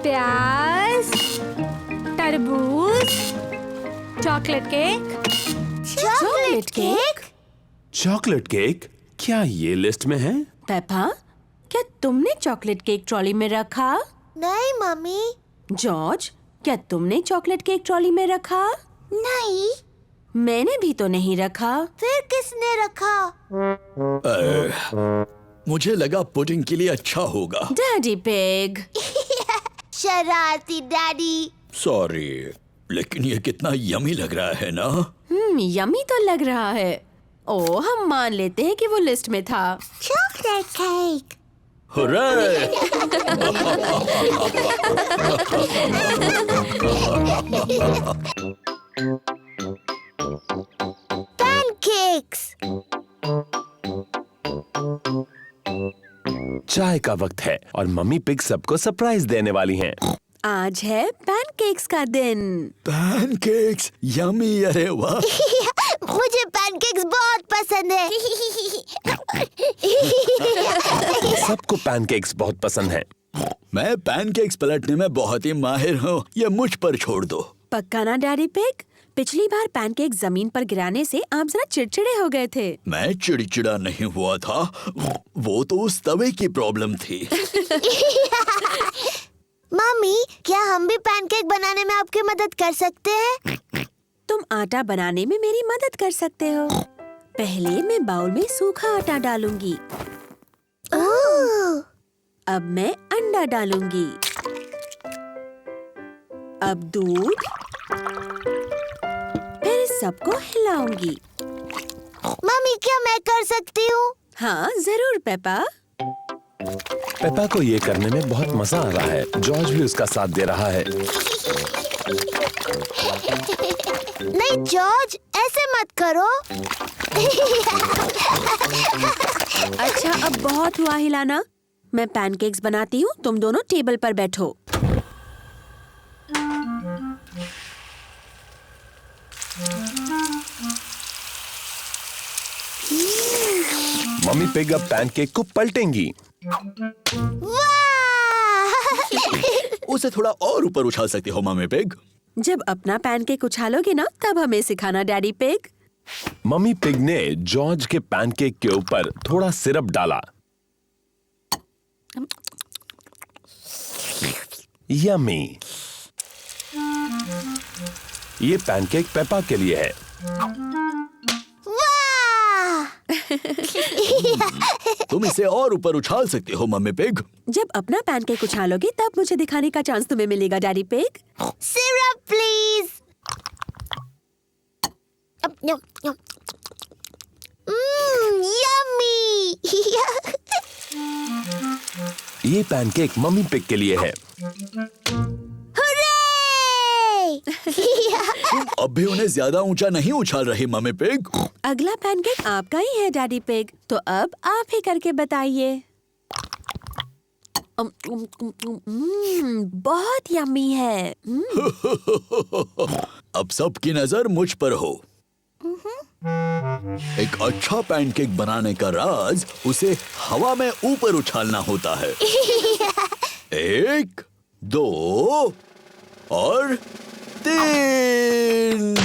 प्याज, तरबूज, chocolate cake. Chocolate cake? Chocolate cake, क्या ये लिस्ट में है? पेप्पा, क्या तुमने चॉकलेट केक ट्रॉली में रखा? नहीं मम्मी। जॉर्ज, क्या तुमने चॉकलेट केक ट्रॉली में रखा? नहीं। मैंने भी तो नहीं रखा। फिर किसने रखा? मुझे लगा पुडिंग के लिए अच्छा होगा। Daddy pig. शरारती डैडी। सॉरी, लेकिन ये कितना यमी लग रहा है ना? यमी तो लग रहा है। ओ, हम मान लेते हैं कि वो लिस्ट में था। Chocolate cake. हुर्रे! पैनकेक्स। चाय का वक्त है और मम्मी पिग सबको सरप्राइज देने वाली हैं। आज है पैनकेक्स का दिन। पैनकेक्स, यमी, अरे वाह। मुझे पैनकेक्स बहुत पसंद है। सबको पैनकेक्स बहुत पसंद हैं। मैं पैनकेक्स पलटने में बहुत ही माहिर हूँ, ये मुझ पर छोड़ दो। पक्का ना डैडी पिग? पिछली बार पैनकेक जमीन पर गिराने से आप जरा चिड़चिड़े हो गए थे। मैं चिड़चिड़ा नहीं हुआ था, वो तो उस तवे की प्रॉब्लम थी। मम्मी, क्या हम भी पैनकेक बनाने में आपकी मदद कर सकते हैं? तुम आटा बनाने में मेरी मदद कर सकते हो। पहले मैं बाउल में सूखा आटा डालूंगी। ओह! अब मैं अंडा डालूंगी। अब दूध। फिर सबको हिलाऊंगी। मम्मी, क्या मैं कर सकती हूँ? हाँ जरूर पेपा। पेपा को ये करने में बहुत मजा आ रहा है। जॉर्ज भी उसका साथ दे रहा है। नहीं जॉर्ज, ऐसे मत करो। अच्छा, अब बहुत हुआ हिलाना। मैं पैनकेक्स बनाती हूँ, तुम दोनों टेबल पर बैठो। मम्मी पिग अब पैनकेक को पलटेंगी। उसे थोड़ा और ऊपर उछाल सकती हो मम्मी पिग। जब अपना पैनकेक उछालोगे ना, तब हमें सिखाना डैडी पिग। मम्मी पिग ने जॉर्ज के पैनकेक के ऊपर थोड़ा सिरप डाला। यम्मी। ये पैनकेक पेपा के लिए है। तुम इसे और ऊपर उछाल सकती हो मम्मी पिग। जब अपना पैनकेक उछालोगे तब मुझे दिखाने का चांस तुम्हें मिलेगा daddy pig. Syrup please. Yummy. ये पैनकेक मम्मी पिग के लिए है। अब भी उन्हें ज्यादा ऊंचा नहीं उछाल रही मम्मी पिग। अगला पैनकेक आपका ही है डैडी पिग, तो अब आप ही करके बताइए। बहुत यम्मी है। अब सबकी नजर मुझ पर हो। एक अच्छा पैनकेक बनाने का राज उसे हवा में ऊपर उछालना होता है। 1, 2 और 3।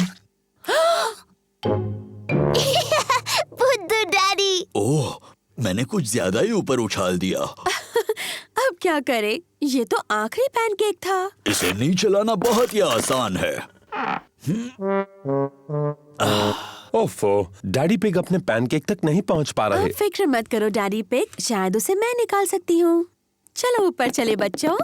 बुद्धू डैडी। ओह, मैंने कुछ ज्यादा ही ऊपर उछाल दिया। अब क्या करें? ये तो आखिरी पैनकेक था। इसे नहीं चलाना बहुत ही आसान है। ओफो, डैडी पिग अपने पैनकेक तक नहीं पहुंच पा रहे। आप फिक्र मत करो डैडी पिग, शायद उसे मैं निकाल सकती हूँ। चलो ऊपर चले बच्चों।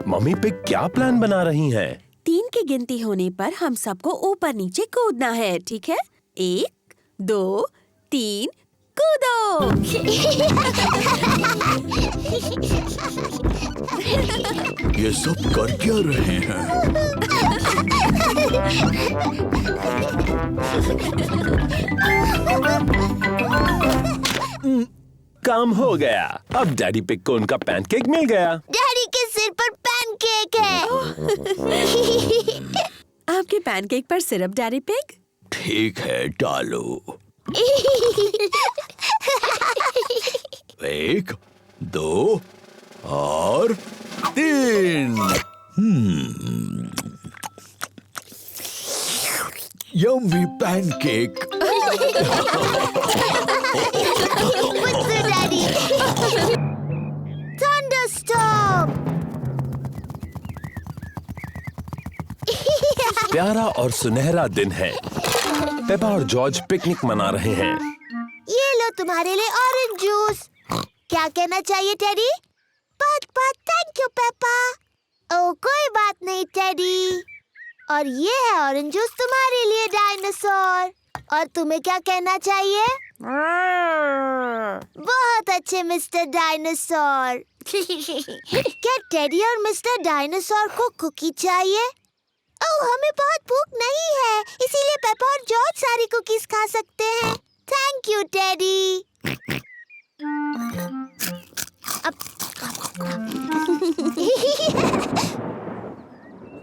मम्मी पिग क्या प्लान बना रही हैं? 3 की गिनती होने पर हम सबको ऊपर नीचे कूदना है, ठीक है? 1, 2, 3, कूदो। ये सब कर क्या रहे हैं? काम हो गया। अब डैडी पिग को उनका पैनकेक मिल गया। डैडी के सिर पर पैनकेक है। आपके पैनकेक पर सिरप डैडी पिग? ठीक है, डालो। 1, 2 और 3। Yummy pancake. बुद्धू डैडी। प्यारा और सुनहरा दिन है। पेपा और जॉर्ज पिकनिक मना रहे हैं। ये लो तुम्हारे लिए ऑरेंज जूस। क्या कहना चाहिए टेडी? बहुत बहुत थैंक यू पेपा। ओह कोई बात नहीं टेडी। और ये है ऑरेंज जूस तुम्हारे लिए डायनासोर। और तुम्हें क्या कहना चाहिए? बहुत अच्छे मिस्टर डायनासोर। क्या टेडी और मिस्टर डायनासोर को कुकी चाहिए? ओह हमें बहुत भूख नहीं है, इसीलिए पेपा और जॉर्ज सारी कुकीज खा सकते हैं। Thank you teddy.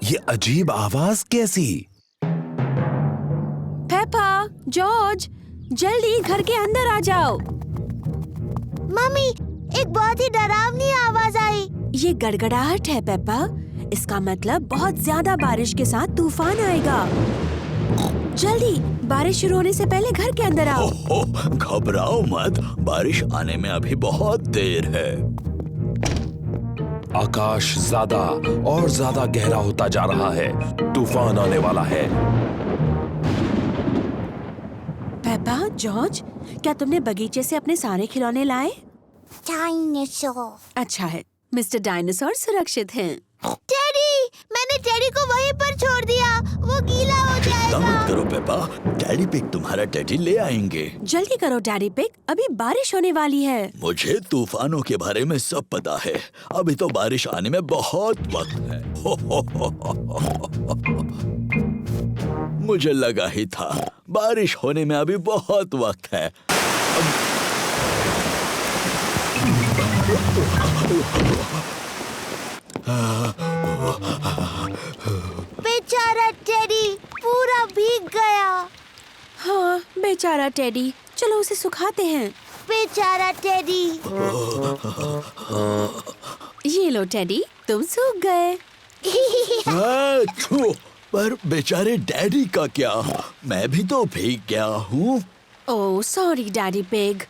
ये अजीब आवाज कैसी? पेपा, जॉर्ज, जल्दी घर के अंदर आ जाओ। मम्मी, एक बहुत ही डरावनी आवाज आई। ये गड़गड़ाहट है पेपा। इसका मतलब बहुत ज्यादा बारिश के साथ तूफान आएगा। जल्दी, बारिश शुरू होने से पहले घर के अंदर आओ। घबराओ मत, बारिश आने में अभी बहुत देर है। आकाश ज्यादा और ज्यादा गहरा होता जा रहा है। तूफान आने वाला है। पेपा, जॉर्ज, क्या तुमने बगीचे से अपने सारे खिलौने लाए? डायनासोर। अच्छा है, मिस्टर डायनासोर सुरक्षित हैं। टेडी, मैंने टेडी को वहीं पर छोड़ दिया, वो गीला हो चिंता मत जाएगा। करो पेपा, डैडी पिग तुम्हारा टेडी ले आएंगे। जल्दी करो डैडी पिग, अभी बारिश होने वाली है। मुझे तूफानों के बारे में सब पता है। अभी तो बारिश आने में बहुत वक्त है। मुझे लगा ही था, बारिश होने में अभी बहुत वक्त है। बेचारा टेडी पूरा भीग गया। हाँ, बेचारा टेडी, चलो उसे सुखाते हैं। बेचारा टेडी। ये लो टेडी, तुम सूख गए। पर बेचारे डैडी का क्या? मैं भी तो भीग गया हूँ। ओह सॉरी डैडी पिग,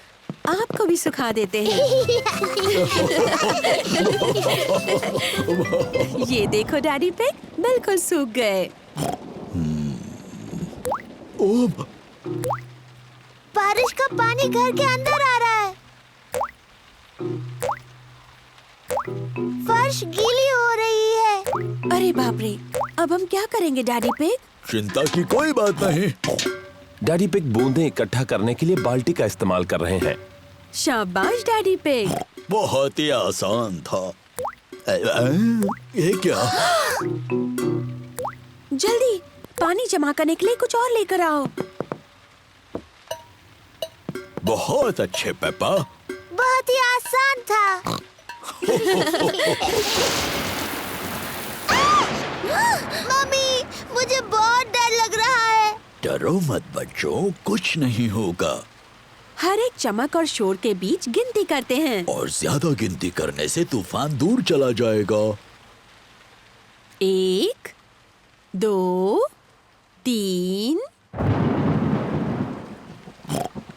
आपको भी सुखा देते हैं। ये देखो डैडी पिग, बिल्कुल सूख गए। बारिश का पानी घर के अंदर आ रहा है। फर्श गीली हो रही है। अरे बाप रे, अब हम क्या करेंगे डैडी पिग? चिंता की कोई बात नहीं। डैडी पिग बूंदें इकट्ठा करने के लिए बाल्टी का इस्तेमाल कर रहे हैं। शाबाश डैडी पिग। बहुत ही आसान था। ये क्या? जल्दी, पानी जमा करने के लिए कुछ और लेकर आओ। बहुत अच्छे पेपा। बहुत ही आसान था। मम्मी, मुझे बहुत डर लग रहा है। डरो मत बच्चों, कुछ नहीं होगा। हर एक चमक और शोर के बीच गिनती करते हैं। और ज्यादा गिनती करने से तूफान दूर चला जाएगा। 1, 2, 3।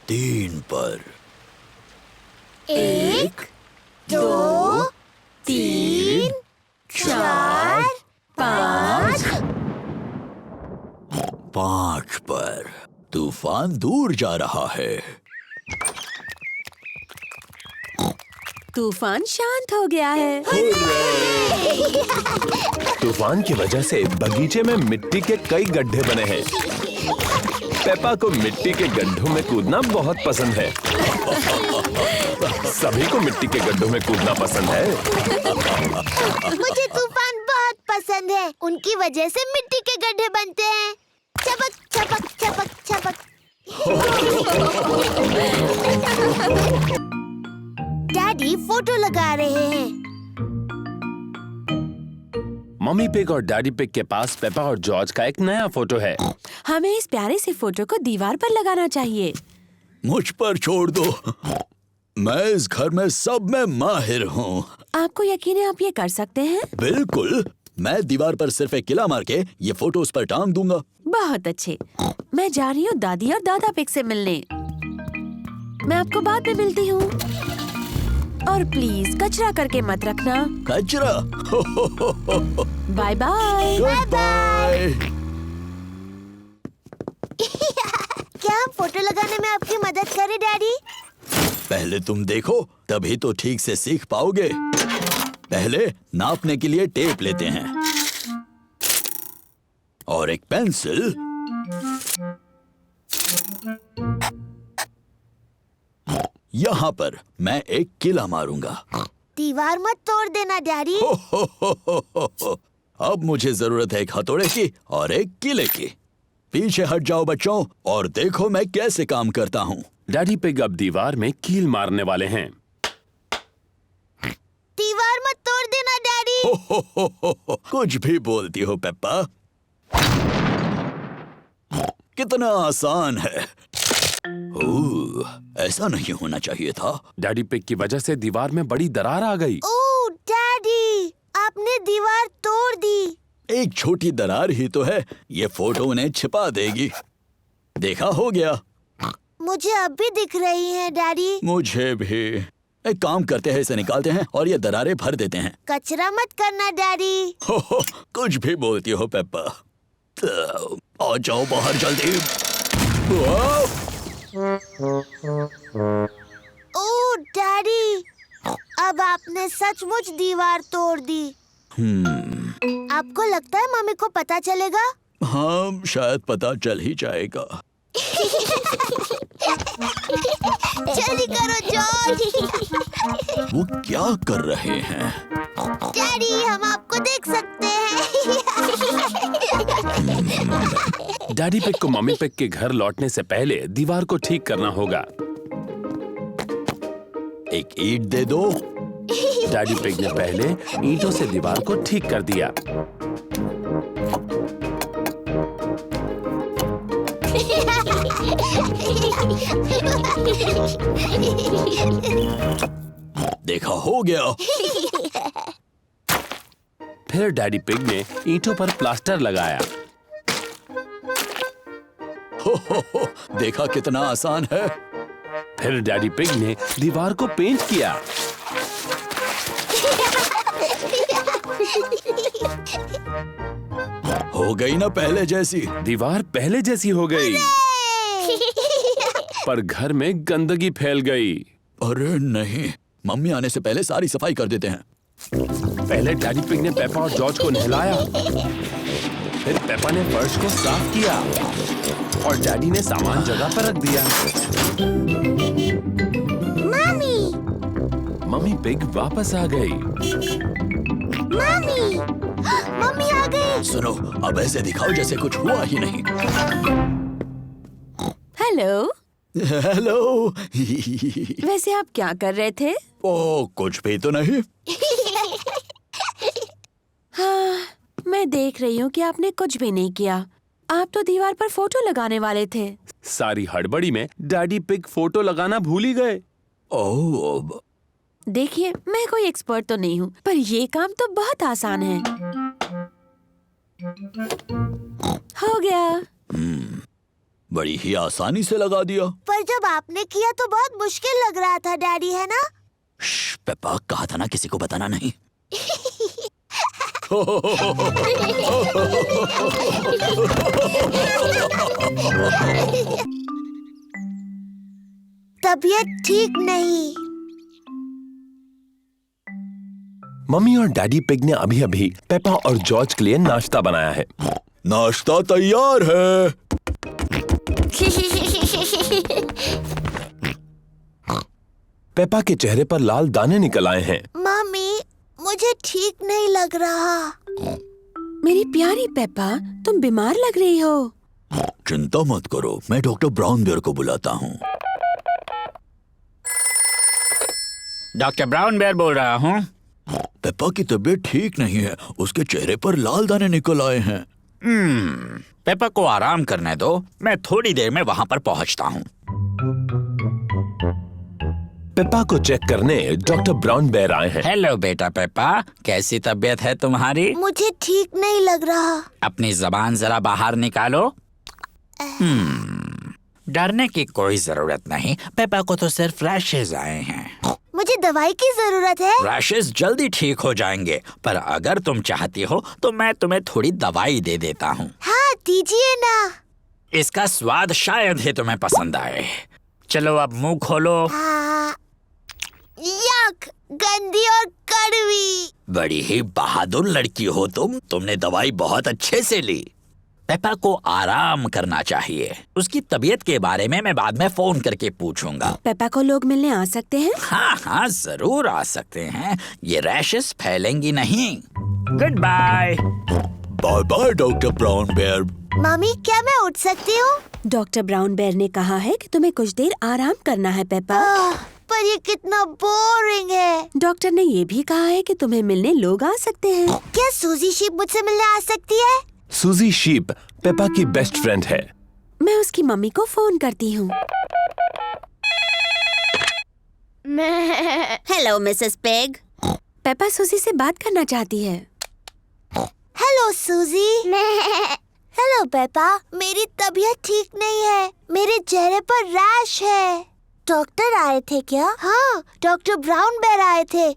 3 पर। 1, 2, 3, 4, 5। 5 पर। तूफान दूर जा रहा है। तूफान शांत हो गया है। तूफान की वजह से बगीचे में मिट्टी के कई गड्ढे बने हैं। पेपा को मिट्टी के गड्ढों में कूदना बहुत पसंद है। सभी को मिट्टी के गड्ढों में कूदना पसंद है। मुझे तूफान बहुत पसंद है। उनकी वजह से मिट्टी के गड्ढे बनते हैं। चपक चपक चपक चपक। डैडी फोटो लगा रहे हैं। मम्मी पिग और डैडी पिग के पास पेपा और जॉर्ज का एक नया फोटो है। हमें इस प्यारे से फोटो को दीवार पर लगाना चाहिए। मुझ पर छोड़ दो, मैं इस घर में सब में माहिर हूँ। आपको यकीन है आप ये कर सकते हैं? बिल्कुल, मैं दीवार पर सिर्फ एक किला मार के ये फोटो उस पर टांग दूंगा। बहुत अच्छे। मैं जा रही हूँ दादी और दादा पिग से मिलने। मैं आपको बाद में मिलती हूँ। और प्लीज कचरा करके मत रखना। कचरा? Bye bye. बाय। फोटो लगाने में आपकी मदद करें डैडी? पहले तुम देखो, तभी तो ठीक से सीख पाओगे। पहले नापने के लिए टेप लेते हैं और एक पेंसिल। यहाँ पर मैं एक किला मारूंगा। दीवार मत तोड़ देना डैडी। हो। अब मुझे जरूरत है एक हथौड़े की और एक किले की। पीछे हट जाओ बच्चों और देखो मैं कैसे काम करता हूँ। डैडी पिग अब दीवार में कील मारने वाले हैं। दीवार मत तोड़ देना डैडी। हो। कुछ भी बोलती हो पेप्पा। कितना आसान है। ओह, ऐसा नहीं होना चाहिए था। डैडी पिग की वजह से दीवार में बड़ी दरार आ गई। ओह डैडी, आपने दीवार तोड़ दी। एक छोटी दरार ही तो है, ये फोटो उन्हें छिपा देगी। देखा, हो गया। मुझे अब भी दिख रही है डैडी। मुझे भी। एक काम करते हैं, इसे निकालते हैं और ये दरारें भर देते हैं। कचरा मत करना डैडी। हो, कुछ भी बोलती हो पेप्पा। तो, आ जाओ बाहर जल्दी। ओह डैडी, अब आपने सचमुच दीवार तोड़ दी। आपको लगता है मम्मी को पता चलेगा? हाँ, शायद पता चल ही जाएगा। जल्दी करो जॉर्ज। वो क्या कर रहे हैं? डैडी, हम आपको देख सकते हैं। डैडी पिग को मम्मी पिग के घर लौटने से पहले दीवार को ठीक करना होगा। एक ईंट दे दो। डैडी पिग ने पहले ईंटों से दीवार को ठीक कर दिया। देखा, हो गया। फिर डैडी पिग ने ईंटों पर प्लास्टर लगाया। हो, देखा कितना आसान है। फिर डैडी पिग ने दीवार को पेंट किया। हो गई ना पहले जैसी। दीवार पहले जैसी हो गई, पर घर में गंदगी फैल गई। अरे नहीं, मम्मी आने से पहले सारी सफाई कर देते हैं। पहले डैडी पिग ने पेपा और जॉर्ज को नहलाया। फिर पेपा ने फर्श को साफ किया और डैडी ने सामान जगह पर रख दिया। मम्मी पिग वापस आ गई। मम्मी आ गई। सुनो, अब ऐसे दिखाओ जैसे कुछ हुआ ही नहीं। हेलो। हेलो। वैसे आप क्या कर रहे थे? ओ, कुछ भी तो नहीं। हाँ, मैं देख रही हूँ कि आपने कुछ भी नहीं किया। आप तो दीवार पर फोटो लगाने वाले थे। सारी हड़बड़ी में डैडी पिग फोटो लगाना भूल ही गए। ओह, देखिए, मैं कोई एक्सपर्ट तो नहीं हूँ, पर ये काम तो बहुत आसान है। हो गया। बड़ी ही आसानी से लगा दिया। पर जब आपने किया तो बहुत मुश्किल लग रहा था डैडी, है ना? पेप्पा, कहा था ना किसी को बताना नहीं। तबीयत ठीक नहीं। मम्मी और डैडी पिग ने अभी अभी पेपा और जॉर्ज के लिए नाश्ता बनाया है। नाश्ता तैयार है। पेपा के चेहरे पर लाल दाने निकल आए हैं। मम्मी, मुझे ठीक नहीं लग रहा। मेरी प्यारी पेपा, तुम बीमार लग रही हो। चिंता मत करो, मैं डॉक्टर ब्राउन बेयर को बुलाता हूँ। डॉक्टर ब्राउन बेयर बोल रहा हूँ। पेप्पा की तबीयत ठीक नहीं है, उसके चेहरे पर लाल दाने निकल आए हैं। पेपा को आराम करने दो, मैं थोड़ी देर में वहाँ पर पहुँचता हूँ। पेपा को चेक करने डॉक्टर ब्राउन बेयर आए हैं। हेलो बेटा पेपा, कैसी तबीयत है तुम्हारी? मुझे ठीक नहीं लग रहा। अपनी जबान जरा बाहर निकालो। डरने की कोई जरूरत नहीं, पेपा को तो सिर्फ रैशेज आए हैं। मुझे दवाई की जरूरत है। रैशेज जल्दी ठीक हो जाएंगे, पर अगर तुम चाहती हो तो मैं तुम्हें थोड़ी दवाई दे देता हूँ। हाँ, दीजिए ना। इसका स्वाद शायद ही तुम्हें पसंद आए। चलो अब मुंह खोलो। यक, गंदी और कड़वी। बड़ी ही बहादुर लड़की हो तुम। तुमने दवाई बहुत अच्छे से ली। पेपा को आराम करना चाहिए। उसकी तबीयत के बारे में मैं बाद में फोन करके पूछूंगा। पेपा को लोग मिलने आ सकते हैं? हाँ हाँ, जरूर आ सकते हैं। ये रैशेस फैलेंगी नहीं। Goodbye. Bye bye doctor Brown Bear. मम्मी, क्या मैं उठ सकती हूँ? डॉक्टर ब्राउन बेयर ने कहा है कि तुम्हें कुछ देर आराम करना है पेपा। पर ये कितना बोरिंग है। डॉक्टर ने ये भी कहा है कि तुम्हें मिलने लोग आ सकते हैं। क्या सूजी शीप मुझसे मिलने आ सकती है? सूजी शीप पेपा की बेस्ट फ्रेंड है। मैं उसकी मम्मी को फोन करती हूँ। Hello Mrs peg. पेपा सूजी से बात करना चाहती है। हेलो सूजी। हेलो पेपा, मेरी तबीयत ठीक नहीं है। मेरे चेहरे पर रैश है। डॉक्टर आए थे क्या? हाँ, डॉक्टर ब्राउन बेयर आए थे।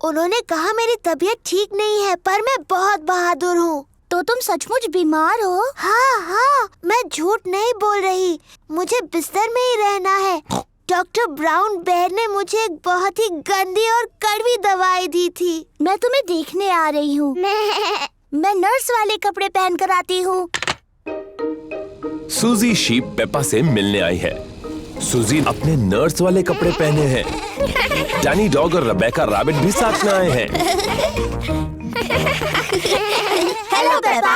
उन्होंने कहा मेरी तबीयत ठीक नहीं है, पर मैं बहुत बहादुर हूँ। तो तुम सचमुच बीमार हो? हाँ हाँ, मैं झूठ नहीं बोल रही। मुझे बिस्तर में ही रहना है। डॉक्टर ब्राउन बेयर ने मुझे एक बहुत ही गंदी और कड़वी दवाई दी थी। मैं तुम्हें देखने आ रही हूँ। मैं नर्स वाले कपड़े पहन कर आती हूँ। सूजी शीप पेपा से मिलने आई है। सूजी अपने नर्स वाले कपड़े पहने हैं। डैनी डॉग और रेबेका रैबिट भी साथ में आए हैं। Hello Peppa.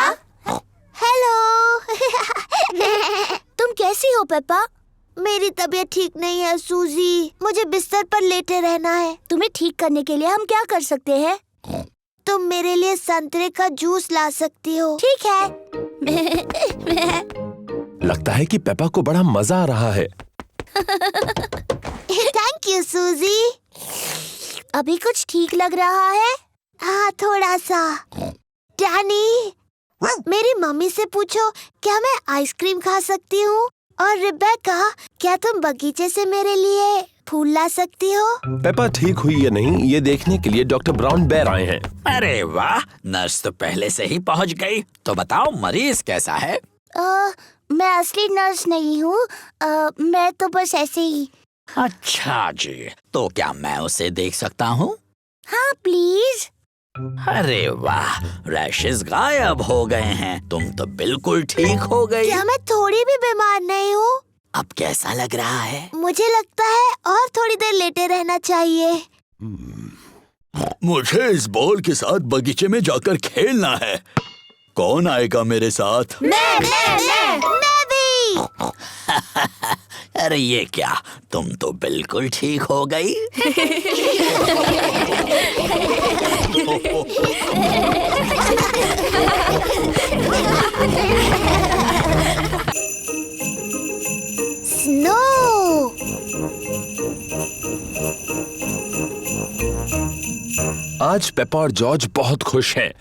हेलो। तुम कैसी हो पेपा? मेरी तबीयत ठीक नहीं है सूजी। मुझे बिस्तर पर लेटे रहना है। तुम्हें ठीक करने के लिए हम क्या कर सकते हैं? तुम मेरे लिए संतरे का जूस ला सकती हो। ठीक है। लगता है कि पेपा को बड़ा मजा आ रहा है। थैंक यू सूजी। अभी कुछ ठीक लग रहा है? हाँ, थोड़ा सा। डैनी, मेरी मम्मी से पूछो क्या मैं आइसक्रीम खा सकती हूँ? और रिबेका, क्या तुम बगीचे से मेरे लिए फूल ला सकती हो? पेपा ठीक हुई या नहीं ये देखने के लिए डॉक्टर ब्राउन बेयर आए हैं। अरे वाह, नर्स तो पहले से ही पहुंच गई। तो बताओ मरीज कैसा है? मैं असली नर्स नहीं हूँ। मैं तो बस ऐसे ही। अच्छा जी, तो क्या मैं उसे देख सकता हूँ? हाँ प्लीज। अरे वाह, रैशेस गायब हो गए हैं। तुम तो बिल्कुल ठीक हो गई। क्या मैं थोड़ी भी बीमार नहीं हूँ? अब कैसा लग रहा है? मुझे लगता है और थोड़ी देर लेटे रहना चाहिए। मुझे इस बॉल के साथ बगीचे में जाकर खेलना है। कौन आएगा मेरे साथ? मैं भी। अरे ये क्या, तुम तो बिल्कुल ठीक हो गई। स्नो। आज पेपा और जॉर्ज बहुत खुश हैं।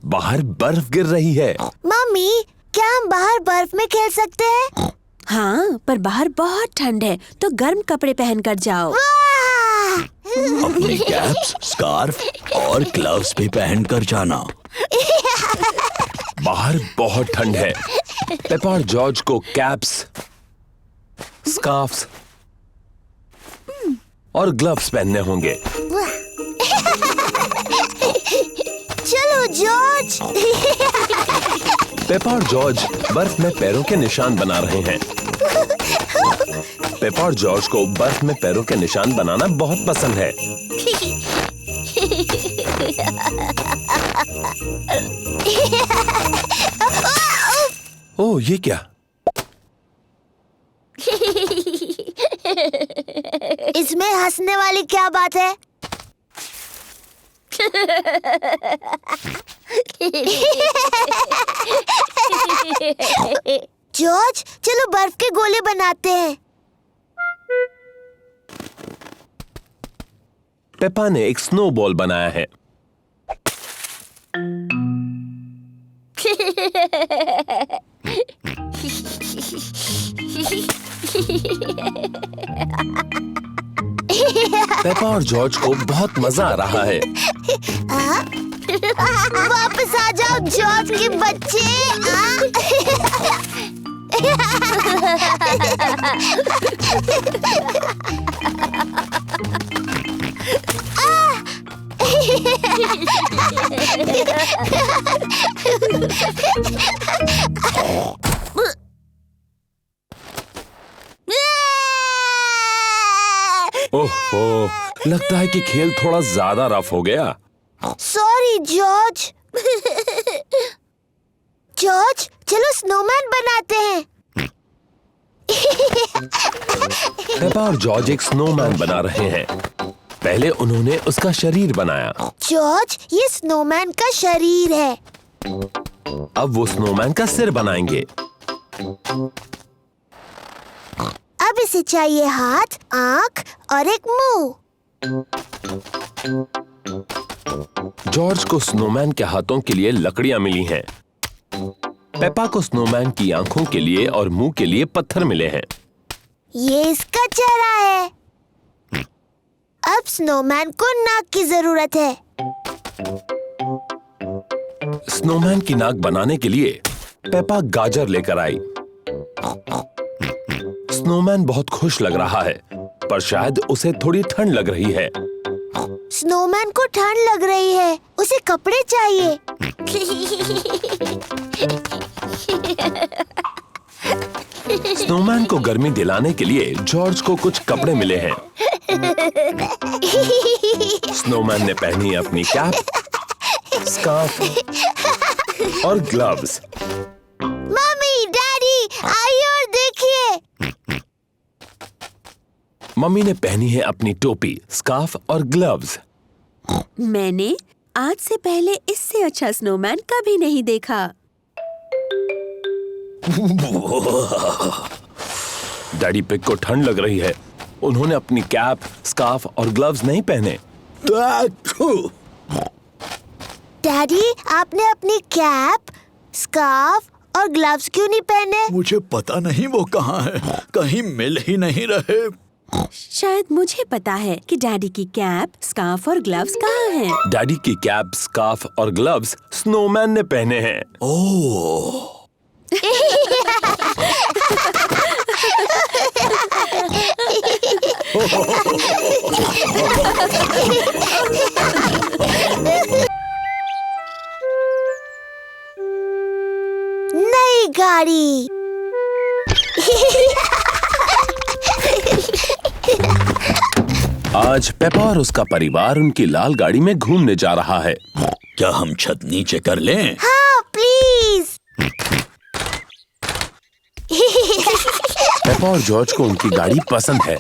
बाहर बर्फ गिर रही है। मम्मी, क्या हम बाहर बर्फ में खेल सकते हैं? हाँ, पर बाहर बहुत ठंड है, तो गर्म कपड़े पहनकर जाओ। अपनी कैप्स, स्कार्फ और ग्लव्स भी पहनकर जाना। बाहर बहुत ठंड है। पेपा और जॉर्ज को कैप्स, स्कार्फ्स और ग्लव्स पहनने होंगे। चलो जॉर्ज। पेपा और जॉर्ज बर्फ में पैरों के निशान बना रहे हैं। पेपा और जॉर्ज को बर्फ में पैरों के निशान बनाना बहुत पसंद है। ओह, ये क्या? इसमें हंसने वाली क्या बात है? जॉर्ज, चलो बर्फ के गोले बनाते हैं। पेपा ने एक स्नोबॉल बनाया है। पेपा और जॉर्ज को बहुत मजा आ रहा है। वापस आ जाओ जॉर्ज के बच्चे। ओहो, लगता है कि खेल थोड़ा ज्यादा रफ हो गया। Sorry George. जॉर्ज, चलो स्नोमैन बनाते हैं। पेपा और जॉर्ज एक स्नोमैन बना रहे हैं। पहले उन्होंने उसका शरीर बनाया। जॉर्ज, ये स्नोमैन का शरीर है। अब वो स्नोमैन का सिर बनाएंगे। अब इसे चाहिए हाथ, आँख और एक मुंह। जॉर्ज को स्नोमैन के हाथों के लिए लकड़ियां मिली हैं। पेपा को स्नोमैन की आंखों के लिए और मुंह के लिए पत्थर मिले हैं। ये इसका चेहरा है। अब स्नोमैन को नाक की जरूरत है। स्नोमैन की नाक बनाने के लिए पेपा गाजर लेकर आई। स्नोमैन बहुत खुश लग रहा है, पर शायद उसे थोड़ी ठंड लग रही है। स्नोमैन को ठंड लग रही है, उसे कपड़े चाहिए। स्नोमैन को गर्मी दिलाने के लिए जॉर्ज को कुछ कपड़े मिले हैं। स्नोमैन ने पहनी अपनी कैप, स्कार्फ और ग्लव्स। मम्मी, डैडी, आइए और देखिए। मम्मी ने पहनी है अपनी टोपी, स्कार्फ और ग्लव्स। मैंने आज से पहले इससे अच्छा स्नोमैन कभी नहीं देखा। डैडी पिग को ठंड लग रही है। उन्होंने अपनी कैप, स्कार्फ और ग्लव्स नहीं पहने। डैडी, आपने अपनी कैप, स्कार्फ और ग्लव्स क्यों नहीं पहने? मुझे पता नहीं वो कहाँ है, कहीं मिल ही नहीं रहे। शायद मुझे पता है कि डैडी की कैप, स्कार्फ और ग्लव्स कहाँ हैं। डैडी की कैप, स्कार्फ और ग्लव्स स्नोमैन ने पहने हैं। ओह, नई गाड़ी। आज पेपा और उसका परिवार उनकी लाल गाड़ी में घूमने जा रहा है। क्या हम छत नीचे कर लें? हाँ, प्लीज। पेपा और जॉर्ज को उनकी गाड़ी पसंद है।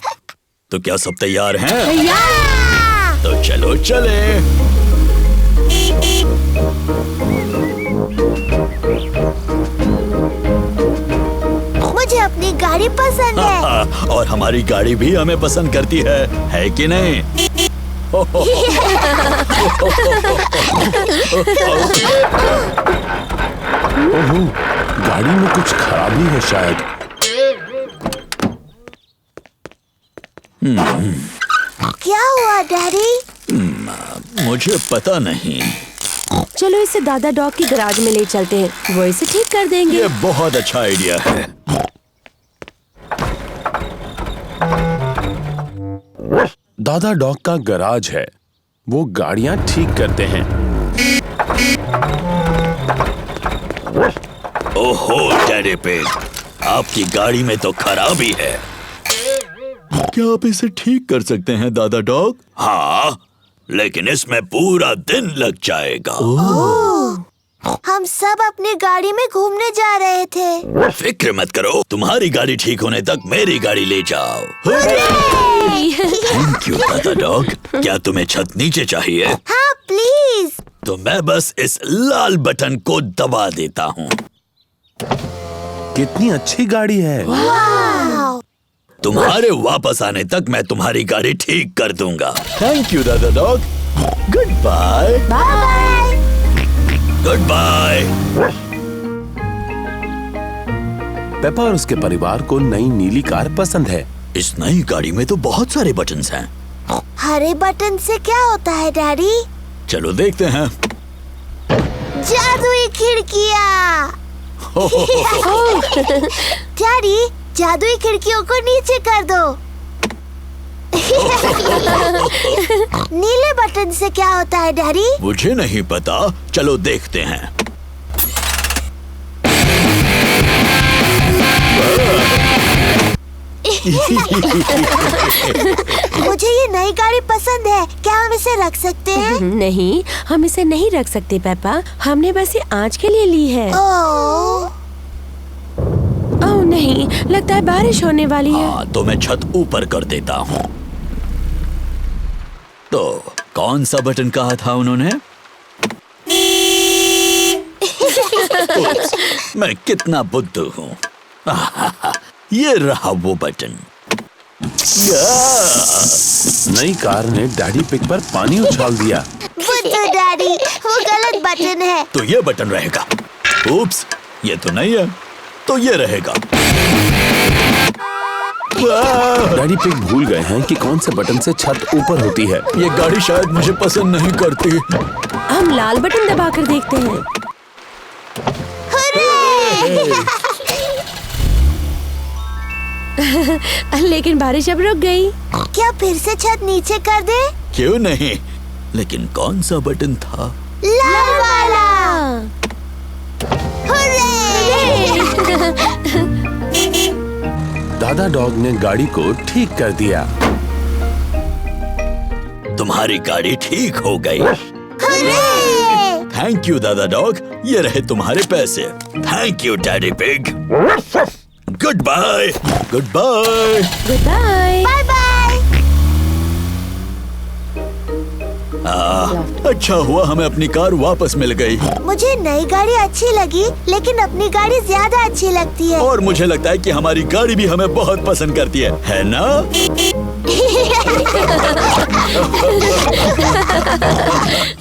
तो क्या सब तैयार हैं? तैयार। तो चलो चले। मुझे अपनी गाड़ी पसंद है। और हमारी गाड़ी भी हमें पसंद करती है कि नहीं? ओह, गाड़ी में कुछ खराबी है शायद। क्या हुआ डैडी? मुझे पता नहीं। चलो इसे दादा डॉग की गैराज में ले चलते हैं, वो इसे ठीक कर देंगे। ये बहुत अच्छा आइडिया है। दादा डॉग का गैराज है, वो गाड़ियां ठीक करते हैं। ओहो डैडी पिग, आपकी गाड़ी में तो खराबी है। क्या आप इसे ठीक कर सकते हैं दादा डॉग? हाँ, लेकिन इसमें पूरा दिन लग जाएगा। हम सब अपनी गाड़ी में घूमने जा रहे थे। फिक्र मत करो, तुम्हारी गाड़ी ठीक होने तक मेरी गाड़ी ले जाओ। थैंक यू दादा डॉग। क्या तुम्हें छत नीचे चाहिए? हाँ प्लीज। तो मैं बस इस लाल बटन को दबा देता हूँ। कितनी अच्छी गाड़ी है। वाव। तुम्हारे वापस आने तक मैं तुम्हारी गाड़ी ठीक कर दूंगा। थैंक यू दादा dog. Goodbye. Bye. Goodbye. Peppa और उसके परिवार को नई नीली कार पसंद है। इस नई गाड़ी में तो बहुत सारे बटन्स हैं। हरे बटन से क्या होता है डैडी? चलो देखते हैं। जादुई खिड़कियाँ। डैडी, जादुई खिड़कियों को नीचे कर दो। नीले बटन से क्या होता है डैडी? मुझे नहीं पता, चलो देखते हैं। मुझे ये नई गाड़ी पसंद है, क्या हम इसे रख सकते हैं? नहीं, हम इसे नहीं रख सकते पापा, हमने बस ये आज के लिए ली है। ओह नहीं, लगता है बारिश होने वाली है। हाँ, तो मैं छत ऊपर कर देता हूँ। तो कौन सा बटन कहा था उन्होंने? मैं कितना बुद्धू हूँ। ये रहा वो बटन। नई कार ने डैडी पिग पर पानी उछाल दिया। बुद्धू डैडी, वो गलत बटन है। तो ये बटन रहेगा। उप्स, ये तो नहीं है, तो ये रहेगा। डैडी पिग भूल गए हैं कि कौन से बटन से छत ऊपर होती है। ये गाड़ी शायद मुझे पसंद नहीं करती। हम लाल बटन दबाकर देखते हैं। लेकिन बारिश अब रुक गई। क्या फिर से छत नीचे कर दे? क्यों नहीं, लेकिन कौन सा बटन था? लाल वाला। दादा डॉग ने गाड़ी को ठीक कर दिया। तुम्हारी गाड़ी ठीक हो गई। थैंक यू दादा डॉग, ये रहे तुम्हारे पैसे। Thank you Daddy Pig. Goodbye. Goodbye. Goodbye. Bye bye. अच्छा हुआ हमें अपनी कार वापस मिल गई। मुझे नई गाड़ी अच्छी लगी, लेकिन अपनी गाड़ी ज्यादा अच्छी लगती है। और मुझे लगता है कि हमारी गाड़ी भी हमें बहुत पसंद करती है ना?